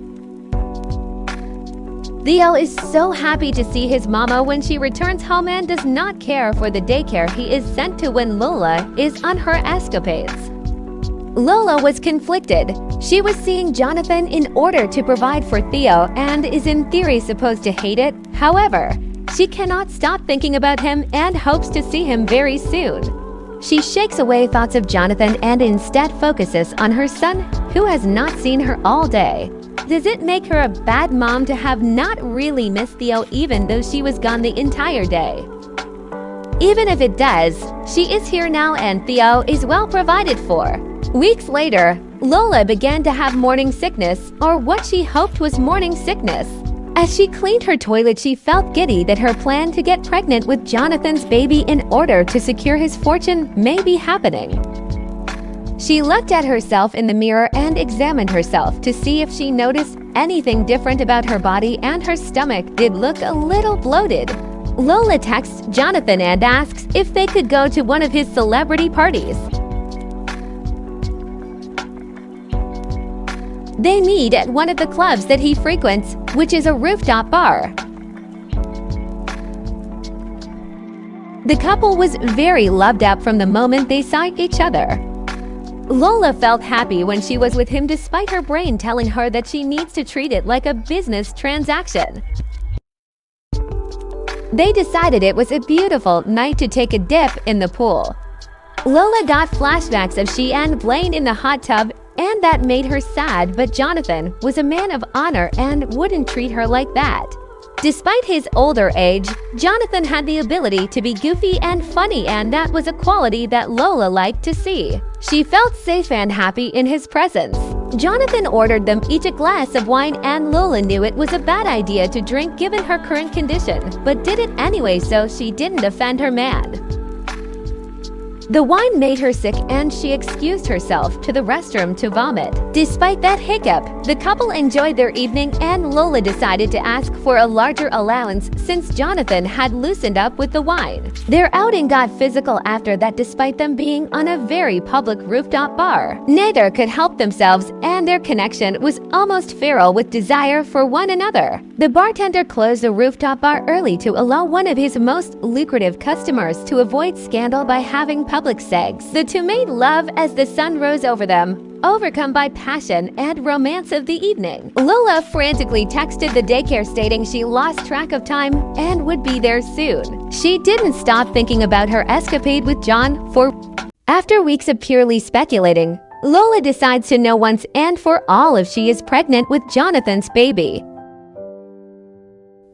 Theo is so happy to see his mama when she returns home and does not care for the daycare he is sent to when Lola is on her escapades. Lola was conflicted. She was seeing Jonathan in order to provide for Theo and is in theory supposed to hate it. However, she cannot stop thinking about him and hopes to see him very soon. She shakes away thoughts of Jonathan and instead focuses on her son, who has not seen her all day. Does it make her a bad mom to have not really missed Theo even though she was gone the entire day? Even if it does, she is here now and Theo is well provided for. Weeks later, Lola began to have morning sickness, or what she hoped was morning sickness. As she cleaned her toilet, she felt giddy that her plan to get pregnant with Jonathan's baby in order to secure his fortune may be happening. She looked at herself in the mirror and examined herself to see if she noticed anything different about her body, and her stomach did look a little bloated. Lola texts Jonathan and asks if they could go to one of his celebrity parties. They meet at one of the clubs that he frequents, which is a rooftop bar. The couple was very loved up from the moment they saw each other. Lola felt happy when she was with him despite her brain telling her that she needs to treat it like a business transaction. They decided it was a beautiful night to take a dip in the pool. Lola got flashbacks of she and Blaine in the hot tub, and that made her sad, but Jonathan was a man of honor and wouldn't treat her like that. Despite his older age, Jonathan had the ability to be goofy and funny, and that was a quality that Lola liked to see. She felt safe and happy in his presence. Jonathan ordered them each a glass of wine, and Lola knew it was a bad idea to drink given her current condition, but did it anyway so she didn't offend her man. The wine made her sick and she excused herself to the restroom to vomit. Despite that hiccup, the couple enjoyed their evening and Lola decided to ask for a larger allowance since Jonathan had loosened up with the wine. Their outing got physical after that despite them being on a very public rooftop bar. Neither could help themselves and their connection was almost feral with desire for one another. The bartender closed the rooftop bar early to allow one of his most lucrative customers to avoid scandal by having public public sex. The two made love as the sun rose over them, overcome by passion and romance of the evening. Lola frantically texted the daycare stating she lost track of time and would be there soon. She didn't stop thinking about her escapade with John for... After weeks of purely speculating, Lola decides to know once and for all if she is pregnant with Jonathan's baby.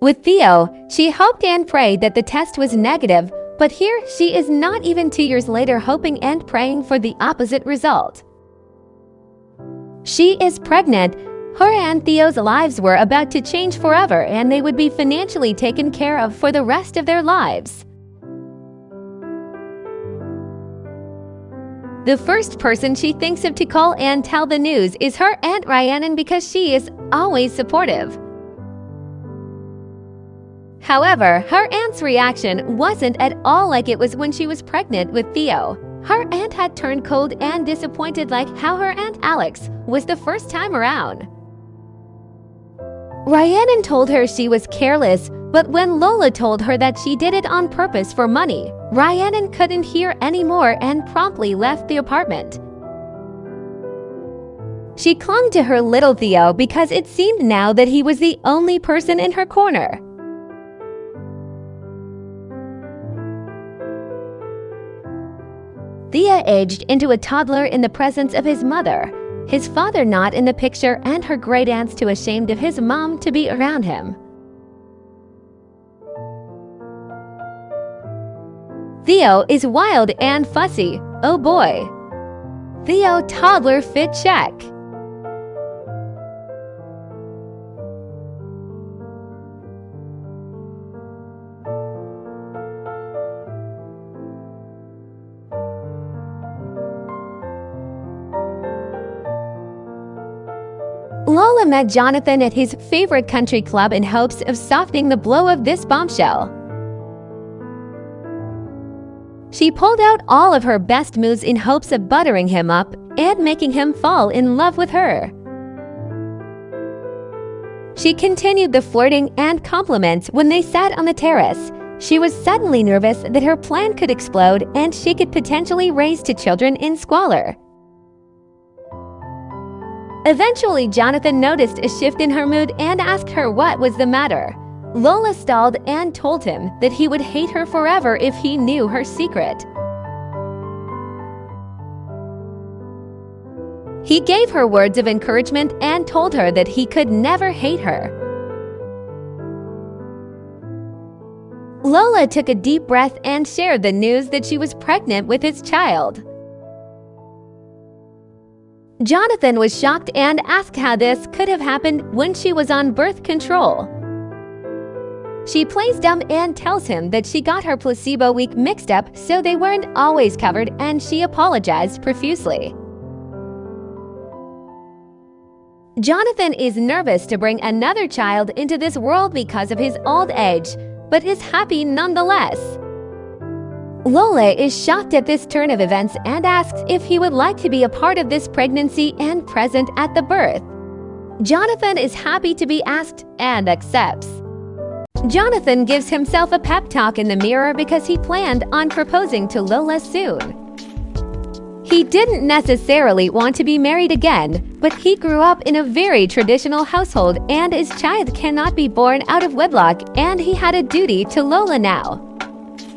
With Theo, she hoped and prayed that the test was negative, but here she is not even 2 years later hoping and praying for the opposite result. She is pregnant. Her and Theo's lives were about to change forever, and they would be financially taken care of for the rest of their lives. The first person she thinks of to call and tell the news is her Aunt Rhiannon because she is always supportive. However, her aunt's reaction wasn't at all like it was when she was pregnant with Theo. Her aunt had turned cold and disappointed like how her Aunt Alex was the first time around. Rhiannon told her she was careless, but when Lola told her that she did it on purpose for money, Rhiannon couldn't hear anymore and promptly left the apartment. She clung to her little Theo because it seemed now that he was the only person in her corner. Theo aged into a toddler in the presence of his mother, his father not in the picture, and her great aunts too ashamed of his mom to be around him. Theo is wild and fussy. Oh boy. Theo toddler fit check. Lola met Jonathan at his favorite country club in hopes of softening the blow of this bombshell. She pulled out all of her best moves in hopes of buttering him up and making him fall in love with her. She continued the flirting and compliments when they sat on the terrace. She was suddenly nervous that her plan could explode and she could potentially raise two children in squalor. Eventually, Jonathan noticed a shift in her mood and asked her what was the matter. Lola stalled and told him that he would hate her forever if he knew her secret. He gave her words of encouragement and told her that he could never hate her. Lola took a deep breath and shared the news that she was pregnant with his child. Jonathan was shocked and asked how this could have happened when she was on birth control. She plays dumb and tells him that she got her placebo week mixed up so they weren't always covered, and she apologized profusely. Jonathan is nervous to bring another child into this world because of his old age, but is happy nonetheless. Lola is shocked at this turn of events and asks if he would like to be a part of this pregnancy and present at the birth. Jonathan is happy to be asked and accepts. Jonathan gives himself a pep talk in the mirror because he planned on proposing to Lola soon. He didn't necessarily want to be married again, but he grew up in a very traditional household and his child cannot be born out of wedlock, and he had a duty to Lola now.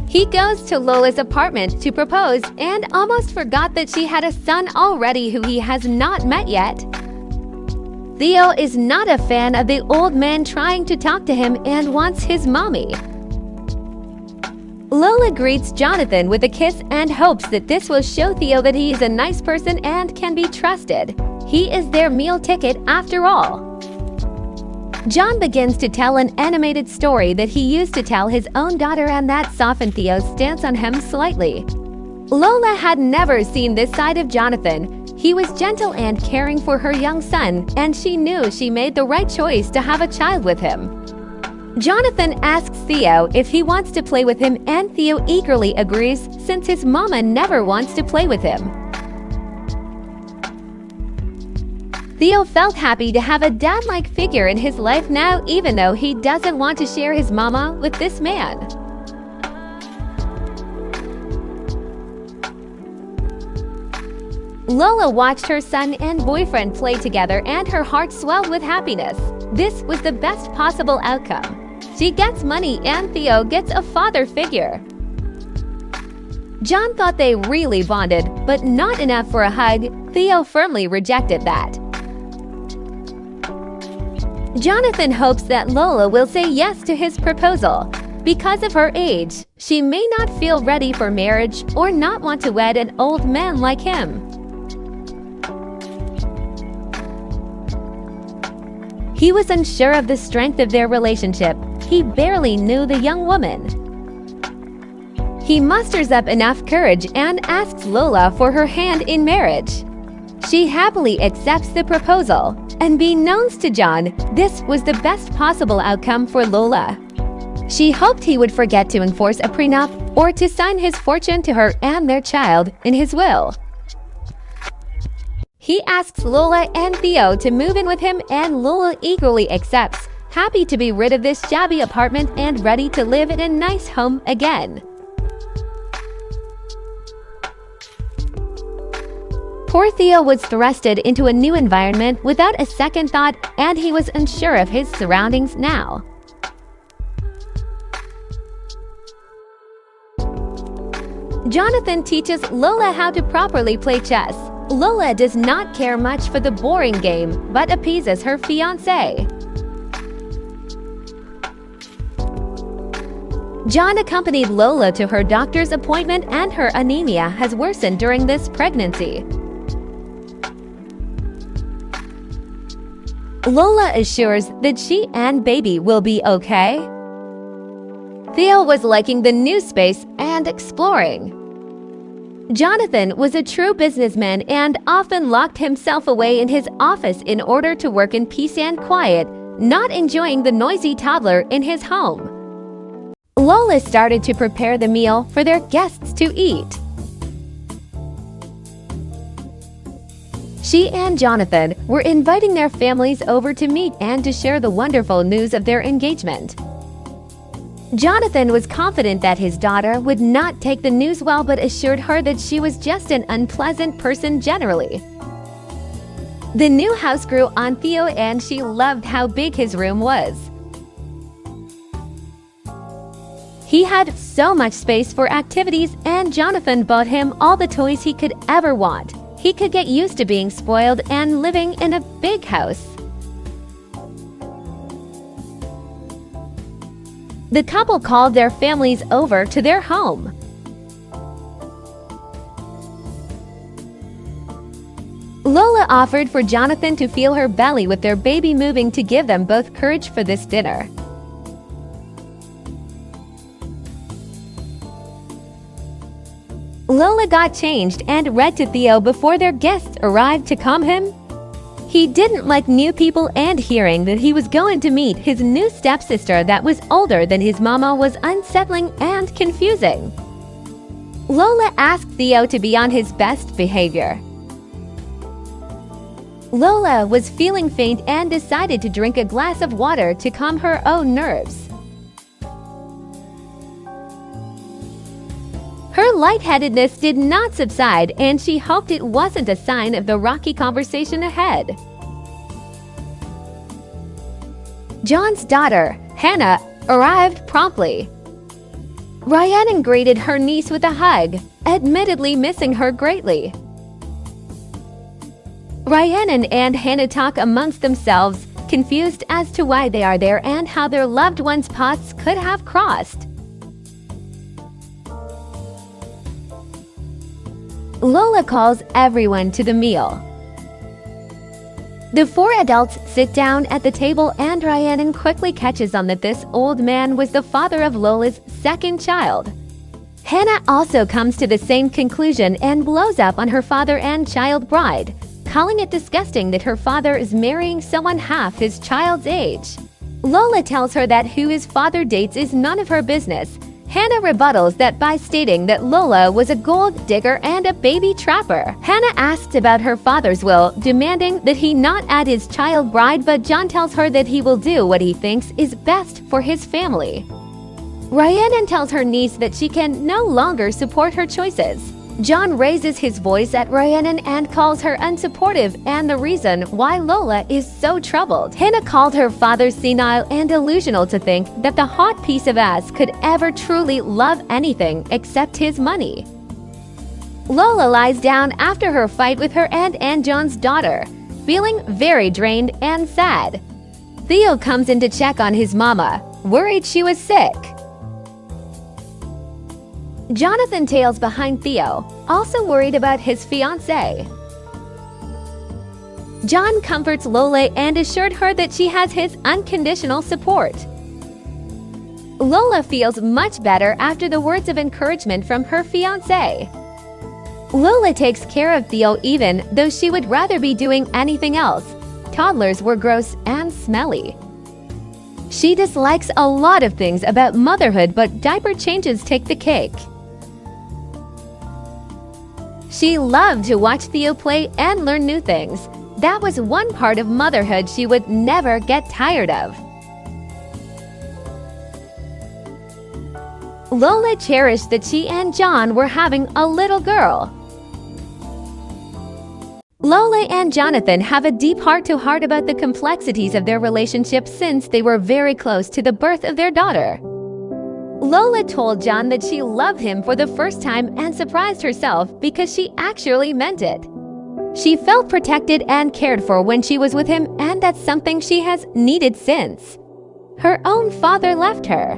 He goes to Lola's apartment to propose and almost forgot that she had a son already who he has not met yet. Theo is not a fan of the old man trying to talk to him and wants his mommy. Lola greets Jonathan with a kiss and hopes that this will show Theo that he is a nice person and can be trusted. He is their meal ticket after all. John begins to tell an animated story that he used to tell his own daughter, and that softened Theo's stance on him slightly. Lola had never seen this side of Jonathan. He was gentle and caring for her young son, and she knew she made the right choice to have a child with him. Jonathan asks Theo if he wants to play with him, and Theo eagerly agrees since his mama never wants to play with him. Theo felt happy to have a dad-like figure in his life now, even though he doesn't want to share his mama with this man. Lola watched her son and boyfriend play together and her heart swelled with happipness. This was the best possible outcome. She gets money and Theo gets a father figure. John thought they really bonded, but not enough for a hug. Theo firmly rejected that. Jonathan hopes that Lola will say yes to his proposal. Because of her age, she may not feel ready for marriage or not want to wed an old man like him. He was unsure of the strength of their relationship. He barely knew the young woman. He musters up enough courage and asks Lola for her hand in marriage. She happily accepts the proposal, and beknownst to John, this was the best possible outcome for Lola. She hoped he would forget to enforce a prenup or to sign his fortune to her and their child in his will. He asks Lola and Theo to move in with him, and Lola eagerly accepts, happy to be rid of this shabby apartment and ready to live in a nice home again. Poor Theo was thrusted into a new environment without a second thought, and he was unsure of his surroundings now. Jonathan teaches Lola how to properly play chess. Lola does not care much for the boring game, but appeases her fiancé. John accompanied Lola to her doctor's appointment, and her anemia has worsened during this pregnancy. Lola assures that she and baby will be okay. Theo was liking the new space and exploring. Jonathan was a true businessman and often locked himself away in his office in order to work in peace and quiet, not enjoying the noisy toddler in his home. Lola started to prepare the meal for their guests to eat. She and Jonathan were inviting their families over to meet and to share the wonderful news of their engagement. Jonathan was confident that his daughter would not take the news well, but assured her that she was just an unpleasant person generally. The new house grew on Theo, and she loved how big his room was. He had so much space for activities, and Jonathan bought him all the toys he could ever want. He could get used to being spoiled and living in a big house. The couple called their families over to their home. Lola offered for Jonathan to feel her belly with their baby moving to give them both courage for this dinner. Lola got changed and read to Theo before their guests arrived to calm him. He didn't like new people, and hearing that he was going to meet his new stepsister that was older than his mama was unsettling and confusing. Lola asked Theo to be on his best behavior. Lola was feeling faint and decided to drink a glass of water to calm her own nerves. Her lightheadedness did not subside, and she hoped it wasn't a sign of the rocky conversation ahead. John's daughter, Hannah, arrived promptly. Rhiannon greeted her niece with a hug, admittedly missing her greatly. Rhiannon and Hannah talk amongst themselves, confused as to why they are there and how their loved ones' paths could have crossed. Lola calls everyone to the meal. The four adults sit down at the table, and Rhiannon quickly catches on that this old man was the father of Lola's second child. Hannah also comes to the same conclusion and blows up on her father and child bride, calling it disgusting that her father is marrying someone half his child's age. Lola tells her that who his father dates is none of her business. Hannah rebuttals that by stating that Lola was a gold digger and a baby trapper. Hannah asks about her father's will, demanding that he not add his child bride, but John tells her that he will do what he thinks is best for his family. Rhiannon tells her niece that she can no longer support her choices. John raises his voice at Rhiannon and calls her unsupportive and the reason why Lola is so troubled. Hannah called her father senile and delusional to think that the hot piece of ass could ever truly love anything except his money. Lola lies down after her fight with her aunt and John's daughter, feeling very drained and sad. Theo comes in to check on his mama, worried she was sick. Jonathan tails behind Theo, also worried about his fiancée. John comforts Lola and assured her that she has his unconditional support. Lola feels much better after the words of encouragement from her fiancé. Lola takes care of Theo even though she would rather be doing anything else. Toddlers were gross and smelly. She dislikes a lot of things about motherhood, but diaper changes take the cake. She loved to watch Theo play and learn new things. That was one part of motherhood she would never get tired of. Lola cherished that she and John were having a little girl. Lola and Jonathan have a deep heart-to-heart about the complexities of their relationship since they were very close to the birth of their daughter. Lola told John that she loved him for the first time and surprised herself because she actually meant it. She felt protected and cared for when she was with him, and that's something she has needed since her own father left her.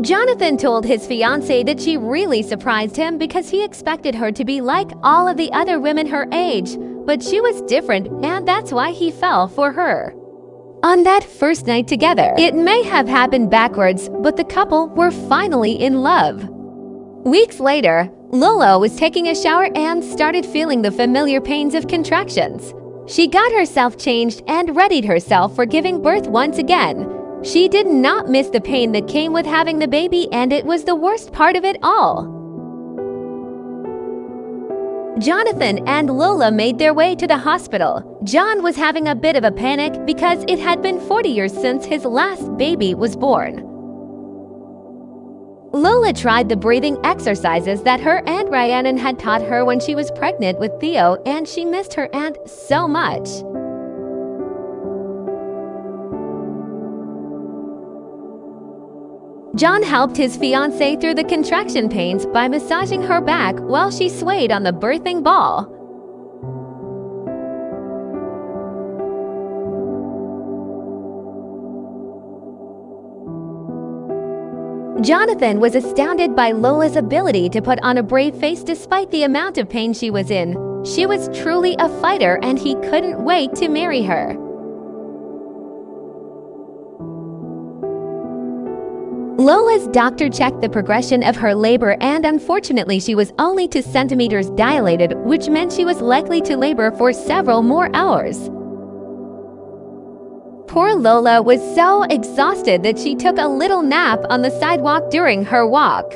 Jonathan told his fiancée that she really surprised him because he expected her to be like all of the other women her age, but she was different, and that's why he fell for her. On that first night together, it may have happened backwards, but the couple were finally in love. Weeks later, Lola was taking a shower and started feeling the familiar pains of contractions. She got herself changed and readied herself for giving birth once again. She did not miss the pain that came with having the baby, and it was the worst part of it all. Jonathan and Lola made their way to the hospital. John was having a bit of a panic because it had been 40 years since his last baby was born. Lola tried the breathing exercises that her Aunt Rhiannon had taught her when she was pregnant with Theo, and she missed her aunt so much. John helped his fiancée through the contraction pains by massaging her back while she swayed on the birthing ball. Jonathan was astounded by Lola's ability to put on a brave face despite the amount of pain she was in. She was truly a fighter, and he couldn't wait to marry her. Lola's doctor checked the progression of her labor, and unfortunately she was only 2 centimeters dilated, which meant she was likely to labor for several more hours. Poor Lola was so exhausted that she took a little nap on the sidewalk during her walk.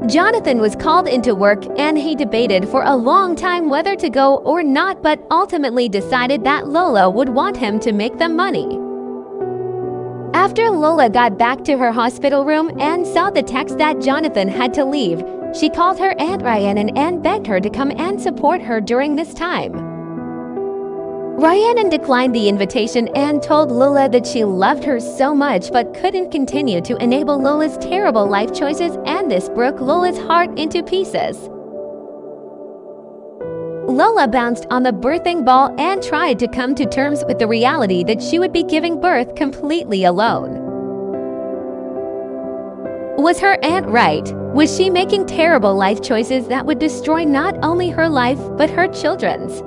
Jonathan was called into work, and he debated for a long time whether to go or not, but ultimately decided that Lola would want him to make them money. After Lola got back to her hospital room and saw the text that Jonathan had to leave, she called her Aunt Rhiannon and begged her to come and support her during this time. Rhiannon declined the invitation and told Lola that she loved her so much but couldn't continue to enable Lola's terrible life choices, and this broke Lola's heart into pieces. Lola bounced on the birthing ball and tried to come to terms with the reality that she would be giving birth completely alone. Was her aunt right? Was she making terrible life choices that would destroy not only her life but her children's?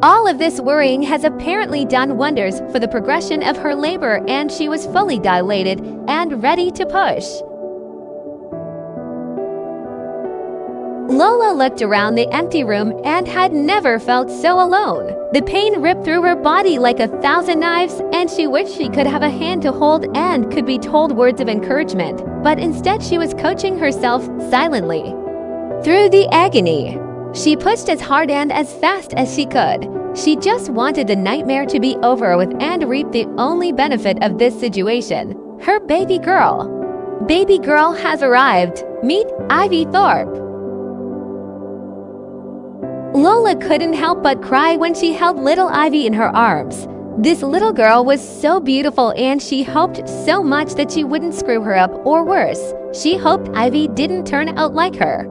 All of this worrying has apparently done wonders for the progression of her labor, and she was fully dilated and ready to push. Lola looked around the empty room and had never felt so alone. The pain ripped through her body like 1,000 knives, and she wished she could have a hand to hold and could be told words of encouragement, but instead she was coaching herself silently. Through the agony, she pushed as hard and as fast as she could. She just wanted the nightmare to be over with and reap the only benefit of this situation: her baby girl. baby girl has arrived. Meet Ivy Thorpe. Lola couldn't help but cry when she held little Ivy in her arms. This little girl was so beautiful and she hoped so much that she wouldn't screw her up, or worse, she hoped Ivy didn't turn out like her.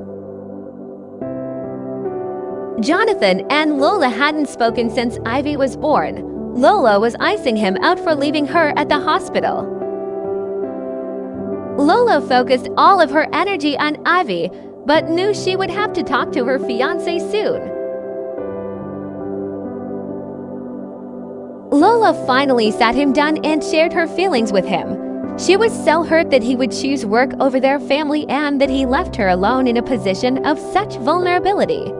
Jonathan and Lola hadn't spoken since Ivy was born. Lola was icing him out for leaving her at the hospital. Lola focused all of her energy on Ivy, but knew she would have to talk to her fiancé soon. Lola finally sat him down and shared her feelings with him. She was so hurt that he would choose work over their family and that he left her alone in a position of such vulnerability.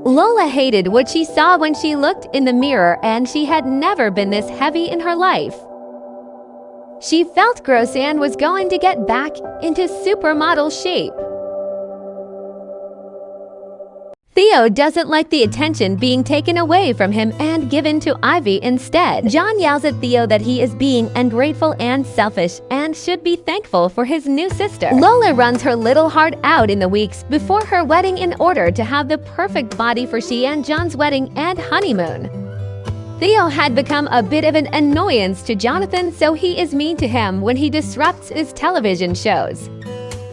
Lola hated what she saw when she looked in the mirror, and she had never been this heavy in her life. She felt gross and was going to get back into supermodel shape. Theo doesn't like the attention being taken away from him and given to Ivy instead. John yells at Theo that he is being ungrateful and selfish and should be thankful for his new sister. Lola runs her little heart out in the weeks before her wedding in order to have the perfect body for she and John's wedding and honeymoon. Theo had become a bit of an annoyance to Jonathan, so he is mean to him when he disrupts his television shows.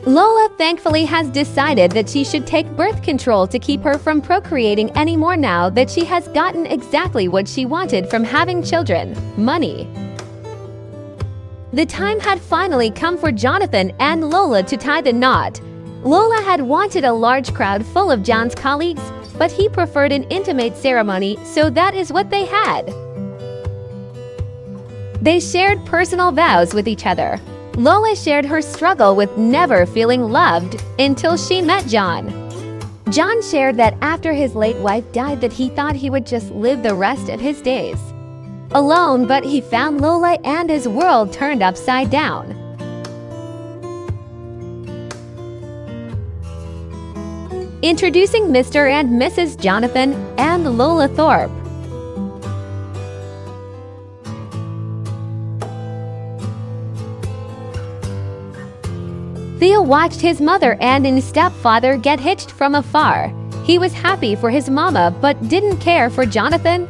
Lola thankfully has decided that she should take birth control to keep her from procreating anymore now that she has gotten exactly what she wanted from having children: money. The time had finally come for Jonathan and Lola to tie the knot. Lola had wanted a large crowd full of John's colleagues, but he preferred an intimate ceremony, so that is what they had. They shared personal vows with each other. Lola shared her struggle with never feeling loved until she met John. John shared that after his late wife died that he thought he would just live the rest of his days alone, but he found Lola and his world turned upside down. Introducing Mr. and Mrs. Jonathan and Lola Thorpe. Theo watched his mother and his stepfather get hitched from afar. He was happy for his mama but didn't care for Jonathan.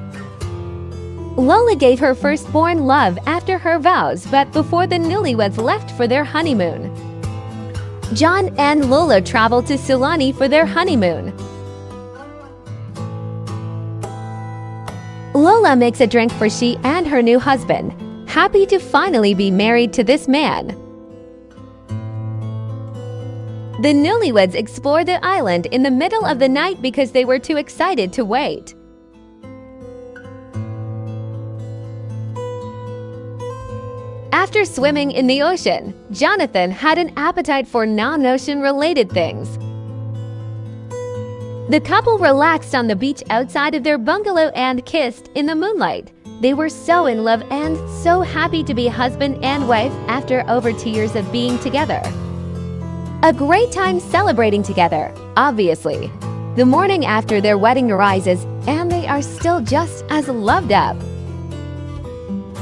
Lola gave her firstborn love after her vows, but before the newlyweds left for their honeymoon. John and Lola traveled to Sulani for their honeymoon. Lola makes a drink for she and her new husband, happy to finally be married to this man. The newlyweds explore the island in the middle of the night because they were too excited to wait. After swimming in the ocean, Jonathan had an appetite for non-ocean related things. The couple relaxed on the beach outside of their bungalow and kissed in the moonlight. They were so in love and so happy to be husband and wife after over 2 years of being together. A great time celebrating together, obviously. The morning after their wedding arises, and they are still just as loved up.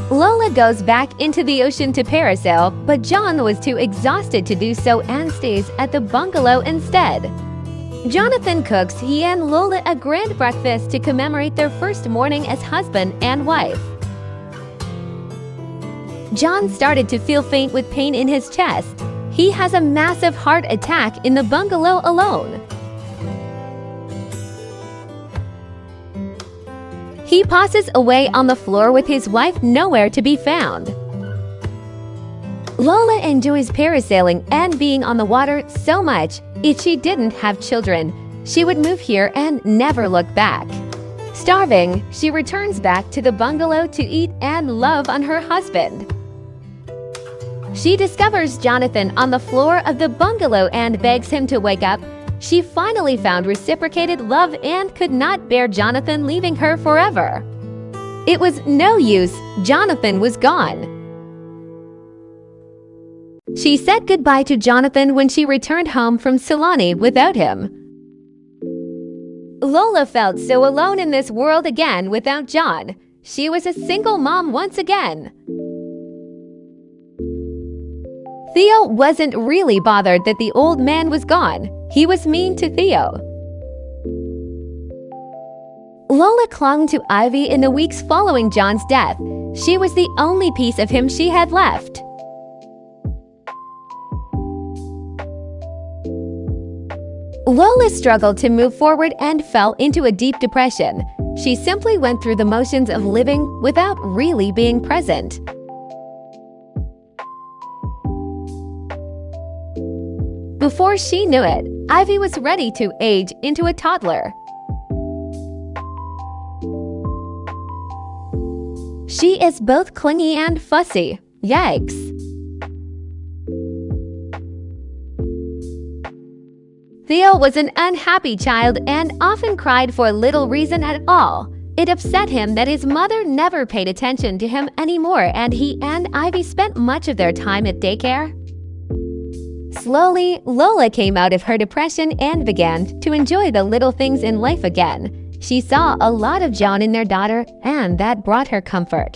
Lola goes back into the ocean to parasail, but John was too exhausted to do so and stays at the bungalow instead. Jonathan cooks he and Lola a grand breakfast to commemorate their first morning as husband and wife. John started to feel faint with pain in his chest. He has a massive heart attack in the bungalow alone. He passes away on the floor with his wife nowhere to be found. Lola enjoys parasailing and being on the water so much. If she didn't have children, she would move here and never look back. Starving, she returns back to the bungalow to eat and love on her husband. She discovers Jonathan on the floor of the bungalow and begs him to wake up. She finally found reciprocated love and could not bear Jonathan leaving her forever. It was no use, Jonathan was gone. She said goodbye to Jonathan when she returned home from Sulani without him. Lola felt so alone in this world again without John. She was a single mom once again. Theo wasn't really bothered that the old man was gone. He was mean to Theo. Lola clung to Ivy in the weeks following John's death. She was the only piece of him she had left. Lola struggled to move forward and fell into a deep depression. She simply went through the motions of living without really being present. Before she knew it, Ivy was ready to age into a toddler. She is both clingy and fussy. Yikes. Theo was an unhappy child and often cried for little reason at all. It upset him that his mother never paid attention to him anymore, and he and Ivy spent much of their time at daycare. Slowly, Lola came out of her depression and began to enjoy the little things in life again. She saw a lot of John in their daughter, and that brought her comfort.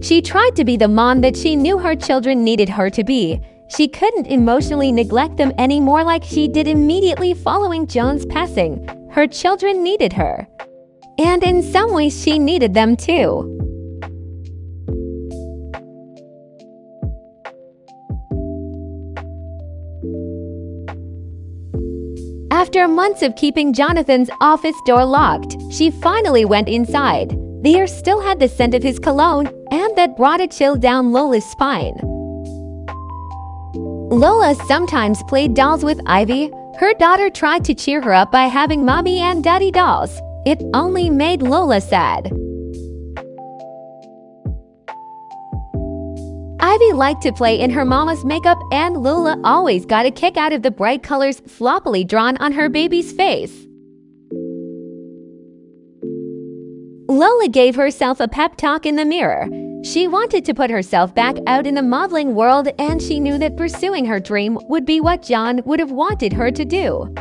She tried to be the mom that she knew her children needed her to be. She couldn't emotionally neglect them anymore like she did immediately following John's passing. Her children needed her. And in some ways, she needed them too. After months of keeping Jonathan's office door locked, she finally went inside. The air still had the scent of his cologne, and that brought a chill down Lola's spine. Lola sometimes played dolls with Ivy. Her daughter tried to cheer her up by having mommy and daddy dolls. It only made Lola sad. Ivy liked to play in her mama's makeup, and Lola always got a kick out of the bright colors floppily drawn on her baby's face. Lola gave herself a pep talk in the mirror. She wanted to put herself back out in the modeling world, and she knew that pursuing her dream would be what John would have wanted her to do.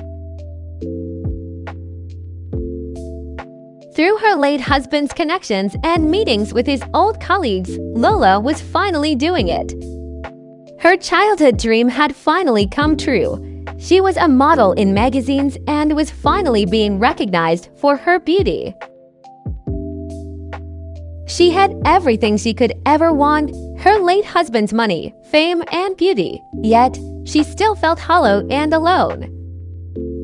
Through her late husband's connections and meetings with his old colleagues, Lola was finally doing it. Her childhood dream had finally come true. She was a model in magazines and was finally being recognized for her beauty. She had everything she could ever want: her late husband's money, fame, and beauty. Yet, she still felt hollow and alone.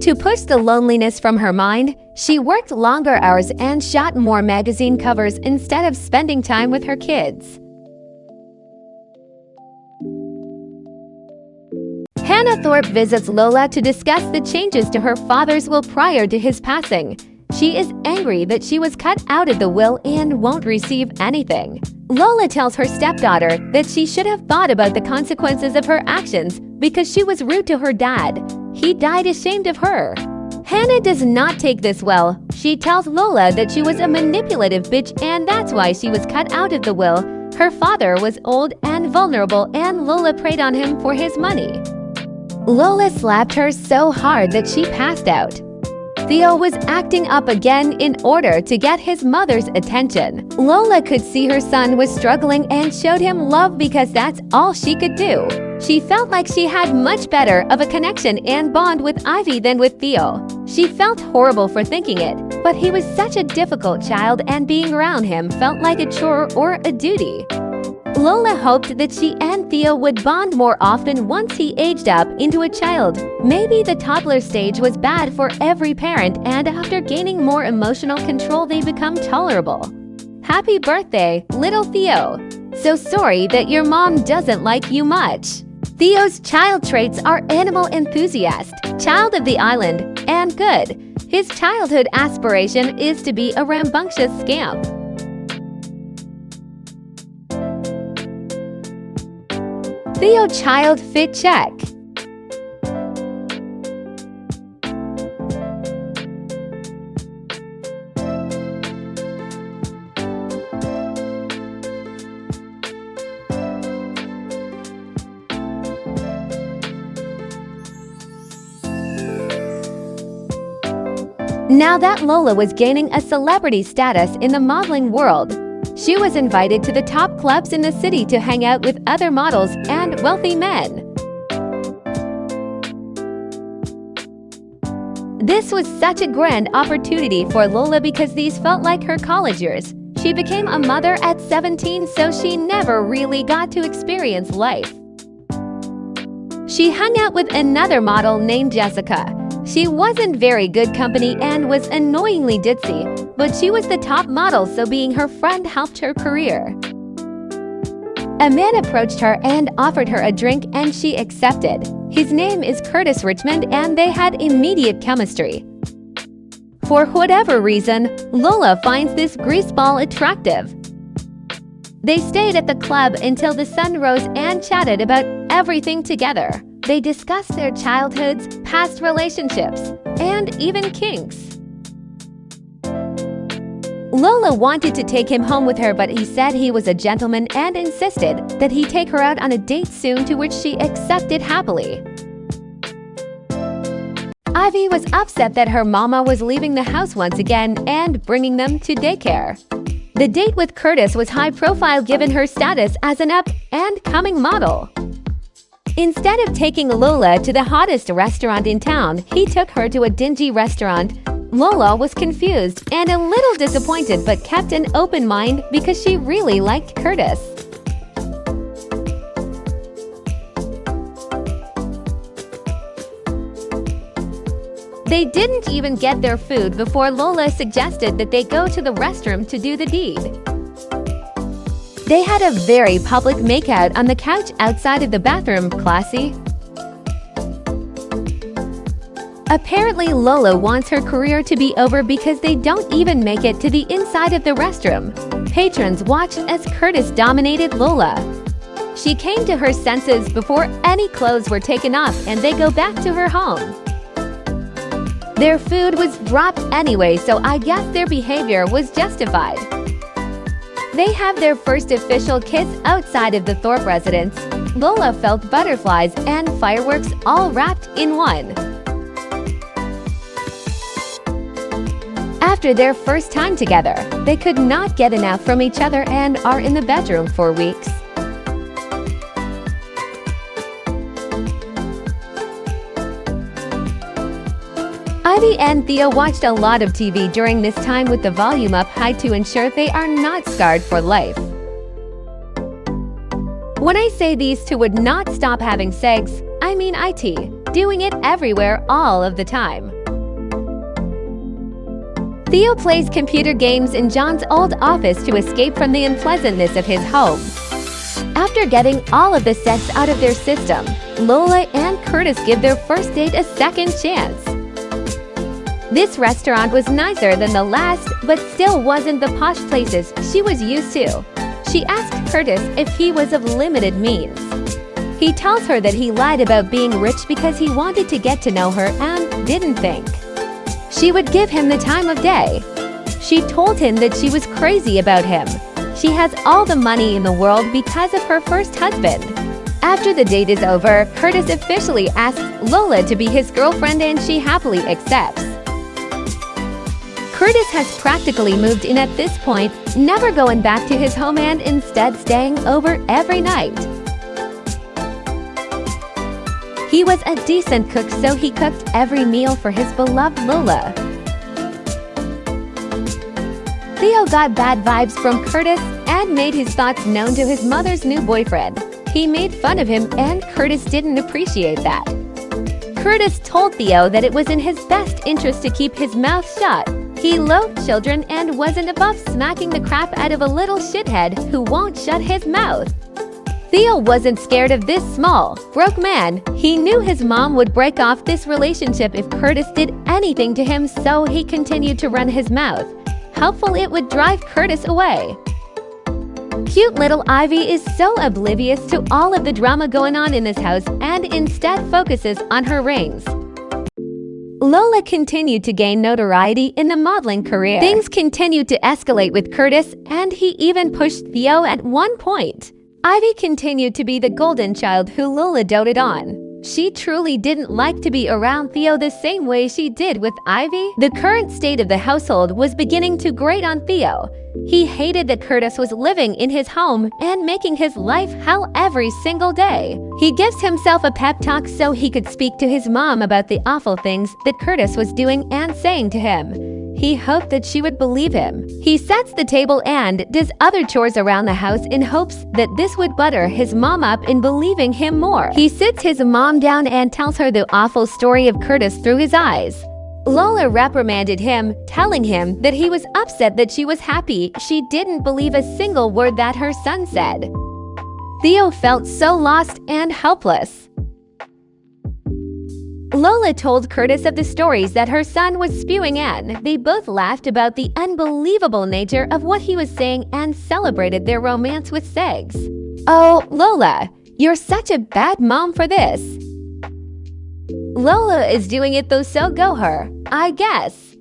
To push the loneliness from her mind, she worked longer hours and shot more magazine covers instead of spending time with her kids. Hannah Thorpe visits Lola to discuss the changes to her father's will prior to his passing. She is angry that she was cut out of the will and won't receive anything. Lola tells her stepdaughter that she should have thought about the consequences of her actions because she was rude to her dad. He died ashamed of her. Hannah does not take this well. She tells Lola that she was a manipulative bitch and that's why she was cut out of the will. Her father was old and vulnerable, and Lola preyed on him for his money. Lola slapped her so hard that she passed out. Theo was acting up again in order to get his mother's attention. Lola could see her son was struggling and showed him love because that's all she could do. She felt like she had much better of a connection and bond with Ivy than with Theo. She felt horrible for thinking it, but he was such a difficult child and being around him felt like a chore or a duty. Lola hoped that she and Theo would bond more often once he aged up into a child. Maybe the toddler stage was bad for every parent, and after gaining more emotional control they become tolerable. Happy birthday, little Theo! So sorry that your mom doesn't like you much. Theo's child traits are animal enthusiast, child of the island, and good. His childhood aspiration is to be a rambunctious scamp. Theo child fit check. Now that Lola was gaining a celebrity status in the modeling world, She was invited to the top clubs in the city to hang out with other models and wealthy men. This was such a grand opportunity for Lola because these felt like her college years. She became a mother at 17, so she never really got to experience life. She hung out with another model named Jessica. She wasn't very good company and was annoyingly ditzy, but she was the top model, so being her friend helped her career. A man approached her and offered her a drink, and she accepted. His name is Curtis Richmond, and they had immediate chemistry. For whatever reason, Lola finds this greaseball attractive. They stayed at the club until the sun rose and chatted about everything together. They discussed their childhoods, past relationships, and even kinks. Lola wanted to take him home with her, but he said he was a gentleman and insisted that he take her out on a date soon, to which she accepted happily. Ivy was upset that her mama was leaving the house once again and bringing them to daycare. The date with Curtis was high profile given her status as an up-and-coming model. Instead of taking Lola to the hottest restaurant in town, he took her to a dingy restaurant. Lola was confused and a little disappointed, but kept an open mind because she really liked Curtis. They didn't even get their food before Lola suggested that they go to the restroom to do the deed. They had a very public makeout on the couch outside of the bathroom. Classy. Apparently, Lola wants her career to be over because they don't even make it to the inside of the restroom. Patrons watched as Curtis dominated Lola. She came to her senses before any clothes were taken off, and they go back to her home. Their food was dropped anyway, so I guess their behavior was justified. They have their first official kiss outside of the Thorpe residence. Lola felt butterflies and fireworks all wrapped in one. After their first time together, they could not get enough from each other and are in the bedroom for weeks. Ivy and Theo watched a lot of TV during this time with the volume up high to ensure they are not scarred for life. When I say these two would not stop having sex, I mean IT, doing it everywhere all of the time. Theo plays computer games in John's old office to escape from the unpleasantness of his home. After getting all of the sex out of their system, Lola and Curtis give their first date a second chance. This restaurant was nicer than the last, but still wasn't the posh places she was used to. She asked Curtis if he was of limited means. He tells her that he lied about being rich because he wanted to get to know her and didn't think she would give him the time of day. She told him that she was crazy about him. She has all the money in the world because of her first husband. After the date is over, Curtis officially asks Lola to be his girlfriend, and she happily accepts. Curtis has practically moved in at this point, never going back to his home and instead staying over every night. He was a decent cook, so he cooked every meal for his beloved Lola. Theo got bad vibes from Curtis and made his thoughts known to his mother's new boyfriend. He made fun of him, and Curtis didn't appreciate that. Curtis told Theo that it was in his best interest to keep his mouth shut. He loved children and wasn't above smacking the crap out of a little shithead who won't shut his mouth. Theo wasn't scared of this small, broke man. He knew his mom would break off this relationship if Curtis did anything to him, so he continued to run his mouth. Helpful it would drive Curtis away. Cute little Ivy is so oblivious to all of the drama going on in this house and instead focuses on her rings. Lola continued to gain notoriety in the modeling career. Things continued to escalate with Curtis, and he even pushed Theo at one point. Ivy continued to be the golden child who Lola doted on. She truly didn't like to be around Theo the same way she did with Ivy. The current state of the household was beginning to grate on Theo. He hated that Curtis was living in his home and making his life hell every single day. He gives himself a pep talk so he could speak to his mom about the awful things that Curtis was doing and saying to him. He hoped that she would believe him. He sets the table and does other chores around the house in hopes that this would butter his mom up in believing him more. He sits his mom down and tells her the awful story of Curtis through his eyes. Lola reprimanded him, telling him that he was upset that she was happy she didn't believe a single word that her son said. Theo felt so lost and helpless. Lola told Curtis of the stories that her son was spewing and they both laughed about the unbelievable nature of what he was saying and celebrated their romance with Segs. "Oh, Lola, you're such a bad mom for this." "Lola is doing it though, so go her, I guess."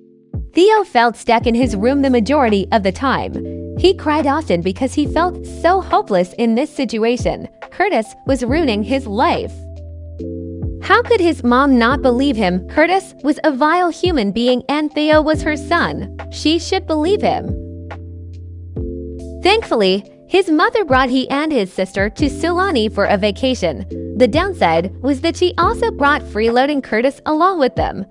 Theo felt stuck in his room the majority of the time. He cried often because he felt so hopeless in this situation. Curtis was ruining his life. How could his mom not believe him? Curtis was a vile human being and Theo was her son. She should believe him. Thankfully, his mother brought he and his sister to Sulani for a vacation. The downside was that she also brought freeloading Curtis along with them.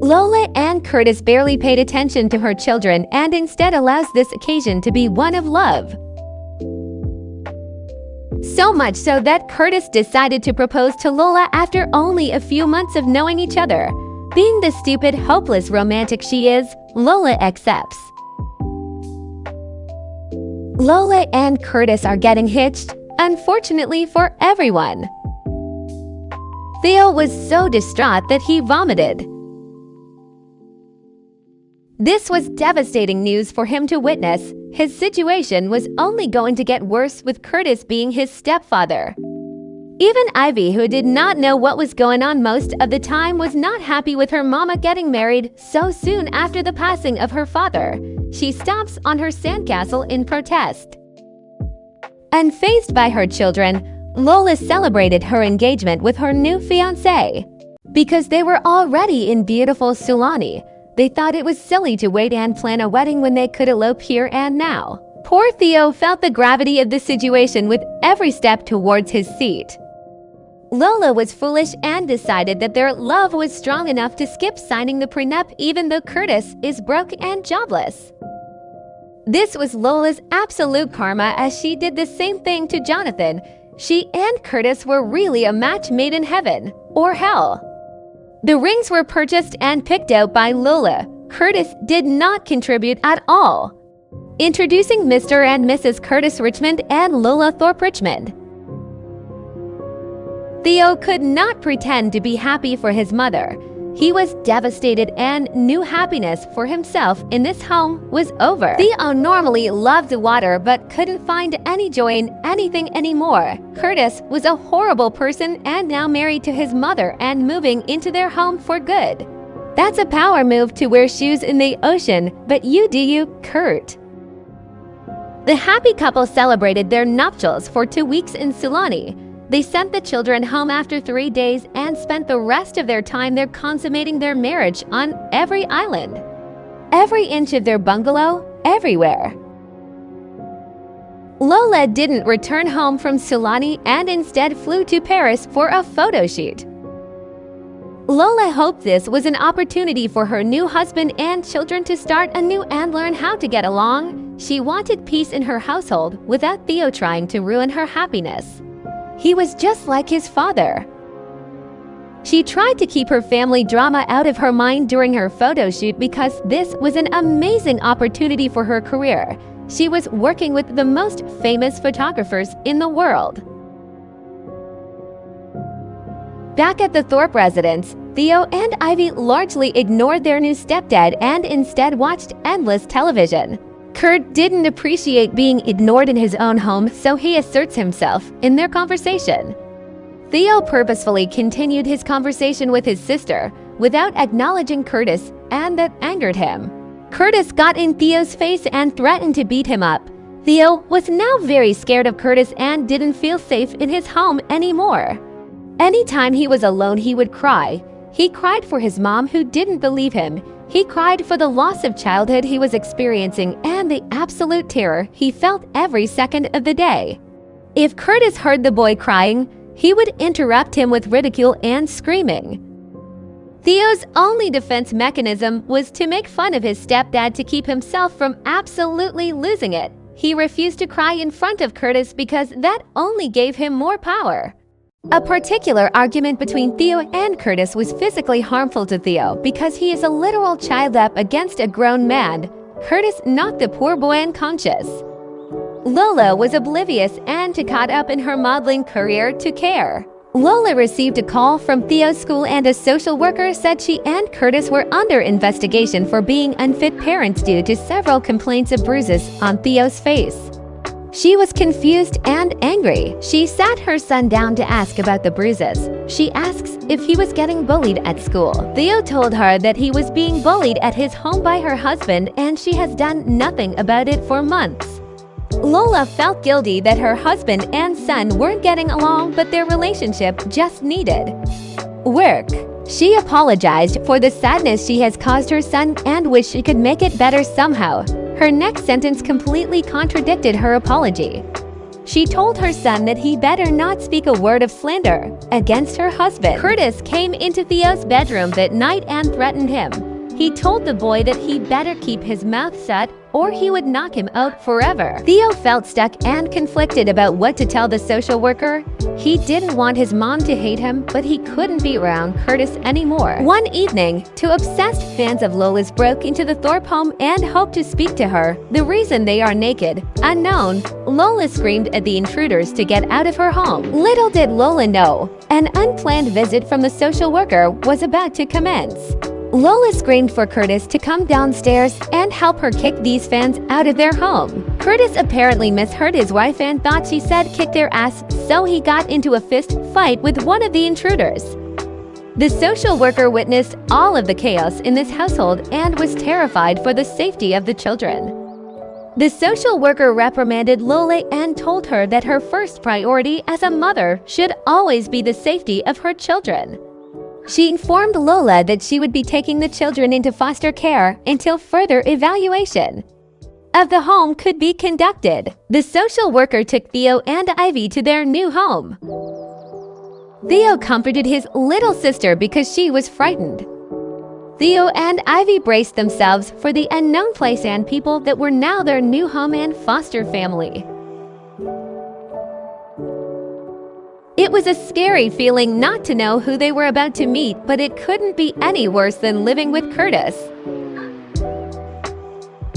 Lola and Curtis barely paid attention to her children and instead allows this occasion to be one of love. So much so that Curtis decided to propose to Lola after only a few months of knowing each other. Being the stupid, hopeless romantic she is, Lola accepts. Lola and Curtis are getting hitched, unfortunately for everyone. Theo was so distraught that he vomited. This was devastating news for him to witness. His situation was only going to get worse with Curtis being his stepfather. Even Ivy, who did not know what was going on most of the time, was not happy with her mama getting married so soon after the passing of her father. She stomps on her sandcastle in protest. Unfazed by her children, Lola celebrated her engagement with her new fiancé. Because they were already in beautiful Sulani, they thought it was silly to wait and plan a wedding when they could elope here and now. Poor Theo felt the gravity of the situation with every step towards his seat. Lola was foolish and decided that their love was strong enough to skip signing the prenup even though Curtis is broke and jobless. This was Lola's absolute karma as she did the same thing to Jonathan. She and Curtis were really a match made in heaven or hell. The rings were purchased and picked out by Lola. Curtis did not contribute at all. Introducing Mr. and Mrs. Curtis Richmond and Lola Thorpe Richmond. Theo could not pretend to be happy for his mother. He was devastated and knew happiness for himself in this home was over. Theo normally loved the water but couldn't find any joy in anything anymore. Curtis was a horrible person and now married to his mother and moving into their home for good. That's a power move to wear shoes in the ocean, but you do you, Kurt. The happy couple celebrated their nuptials for 2 weeks in Sulani. They sent the children home after 3 days and spent the rest of their time there consummating their marriage on every island. Every inch of their bungalow, everywhere. Lola didn't return home from Sulani and instead flew to Paris for a photo shoot. Lola hoped this was an opportunity for her new husband and children to start anew and learn how to get along. She wanted peace in her household without Theo trying to ruin her happiness. He was just like his father. She tried to keep her family drama out of her mind during her photo shoot because this was an amazing opportunity for her career. She was working with the most famous photographers in the world. Back at the Thorpe residence, Theo and Ivy largely ignored their new stepdad and instead watched endless television. Kurt didn't appreciate being ignored in his own home, so he asserts himself in their conversation. Theo purposefully continued his conversation with his sister without acknowledging Curtis, and that angered him. Curtis got in Theo's face and threatened to beat him up. Theo was now very scared of Curtis and didn't feel safe in his home anymore. Anytime he was alone, he would cry. He cried for his mom, who didn't believe him. He cried for the loss of childhood he was experiencing and the absolute terror he felt every second of the day. If Curtis heard the boy crying, he would interrupt him with ridicule and screaming. Theo's only defense mechanism was to make fun of his stepdad to keep himself from absolutely losing it. He refused to cry in front of Curtis because that only gave him more power. A particular argument between Theo and Curtis was physically harmful to Theo because he is a literal child up against a grown man. Curtis not the poor boy unconscious. Lola was oblivious and too caught up in her modeling career to care. Lola received a call from Theo's school and a social worker said she and Curtis were under investigation for being unfit parents due to several complaints of bruises on Theo's face. She was confused and angry. She sat her son down to ask about the bruises. She asks if he was getting bullied at school. Theo told her that he was being bullied at his home by her husband and she has done nothing about it for months. Lola felt guilty that her husband and son weren't getting along, but their relationship just needed work. She apologized for the sadness she has caused her son and wished she could make it better somehow. Her next sentence completely contradicted her apology. She told her son that he better not speak a word of slander against her husband. Curtis came into Theo's bedroom that night and threatened him. He told the boy that he better keep his mouth shut or he would knock him out forever. Theo felt stuck and conflicted about what to tell the social worker. He didn't want his mom to hate him, but he couldn't be around Curtis anymore. One evening, two obsessed fans of Lola's broke into the Thorpe home and hoped to speak to her. The reason they are naked, unknown. Lola screamed at the intruders to get out of her home. Little did Lola know, an unplanned visit from the social worker was about to commence. Lola screamed for Curtis to come downstairs and help her kick these fans out of their home. Curtis apparently misheard his wife and thought she said kick their ass, so he got into a fist fight with one of the intruders. The social worker witnessed all of the chaos in this household and was terrified for the safety of the children. The social worker reprimanded Lola and told her that her first priority as a mother should always be the safety of her children. She informed Lola that she would be taking the children into foster care until further evaluation of the home could be conducted. The social worker took Theo and Ivy to their new home. Theo comforted his little sister because she was frightened. Theo and Ivy braced themselves for the unknown place and people that were now their new home and foster family. It was a scary feeling not to know who they were about to meet, but it couldn't be any worse than living with Curtis.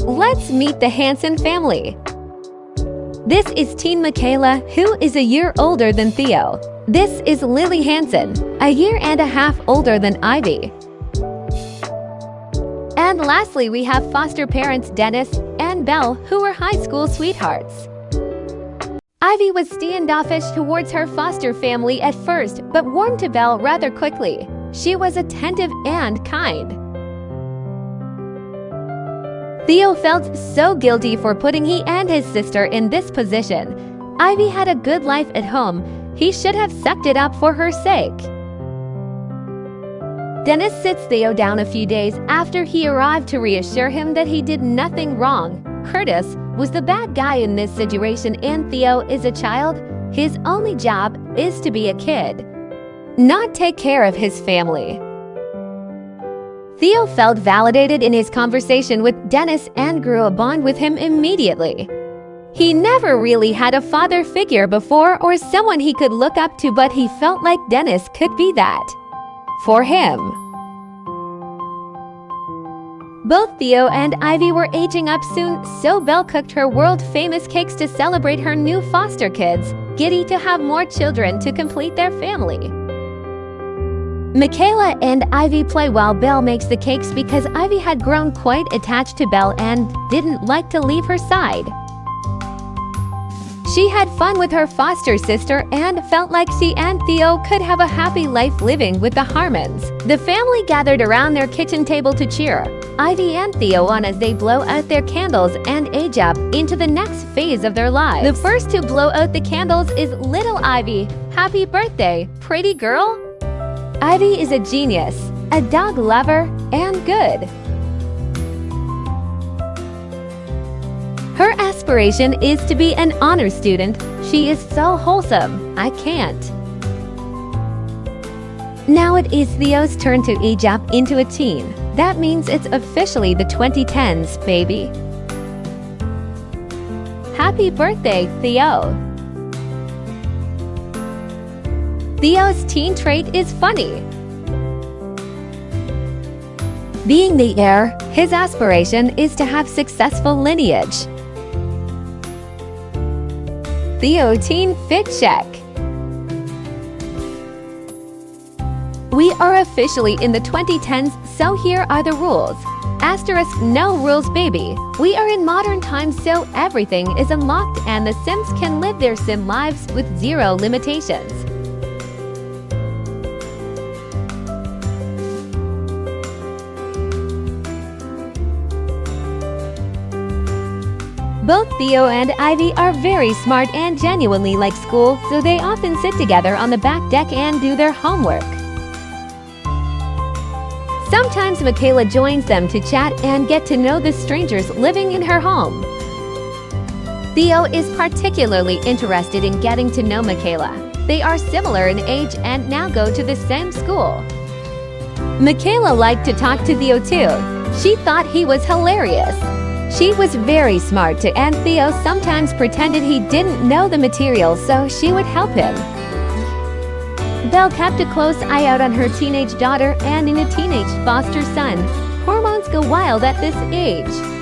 Let's meet the Hansen family. This is teen Michaela, who is a year older than Theo. This is Lily Hansen, a year and a half older than Ivy. And lastly, we have foster parents Dennis and Belle, who were high school sweethearts. Ivy was standoffish towards her foster family at first, but warmed to Belle rather quickly. She was attentive and kind. Theo felt so guilty for putting he and his sister in this position. Ivy had a good life at home. He should have sucked it up for her sake. Dennis sits Theo down a few days after he arrived to reassure him that he did nothing wrong. Curtis was the bad guy in this situation and Theo is a child. His only job is to be a kid, not take care of his family. Theo felt validated in his conversation with Dennis and grew a bond with him immediately. He never really had a father figure before or someone he could look up to, but he felt like Dennis could be that for him. Both Theo and Ivy were aging up soon, so Belle cooked her world-famous cakes to celebrate her new foster kids, giddy to have more children to complete their family. Michaela and Ivy play while Belle makes the cakes because Ivy had grown quite attached to Belle and didn't like to leave her side. She had fun with her foster sister and felt like she and Theo could have a happy life living with the Harmons. The family gathered around their kitchen table to cheer Ivy and Theo on as they blow out their candles and age up into the next phase of their lives. The first to blow out the candles is little Ivy. Happy birthday, pretty girl! Ivy is a genius, a dog lover, and good. aspiration is to be an honor student. She is so wholesome. I can't. Now it is Theo's turn to age up into a teen. That means it's officially the 2010s, baby. Happy birthday, Theo! Theo's teen trait is funny. Being the heir, his aspiration is to have successful lineage. Theo teen fit check. We are officially in the 2010s, so here are the rules. Asterisk no rules, baby. We are in modern times, so everything is unlocked and the Sims can live their sim lives with zero limitations. Both Theo and Ivy are very smart and genuinely like school, so they often sit together on the back deck and do their homework. Sometimes Michaela joins them to chat and get to know the strangers living in her home. Theo is particularly interested in getting to know Michaela. They are similar in age and now go to the same school. Michaela liked to talk to Theo too. She thought he was hilarious. She was very smart too, and Theo sometimes pretended he didn't know the material so she would help him. Belle kept a close eye out on her teenage daughter and in a teenage foster son. Hormones go wild at this age.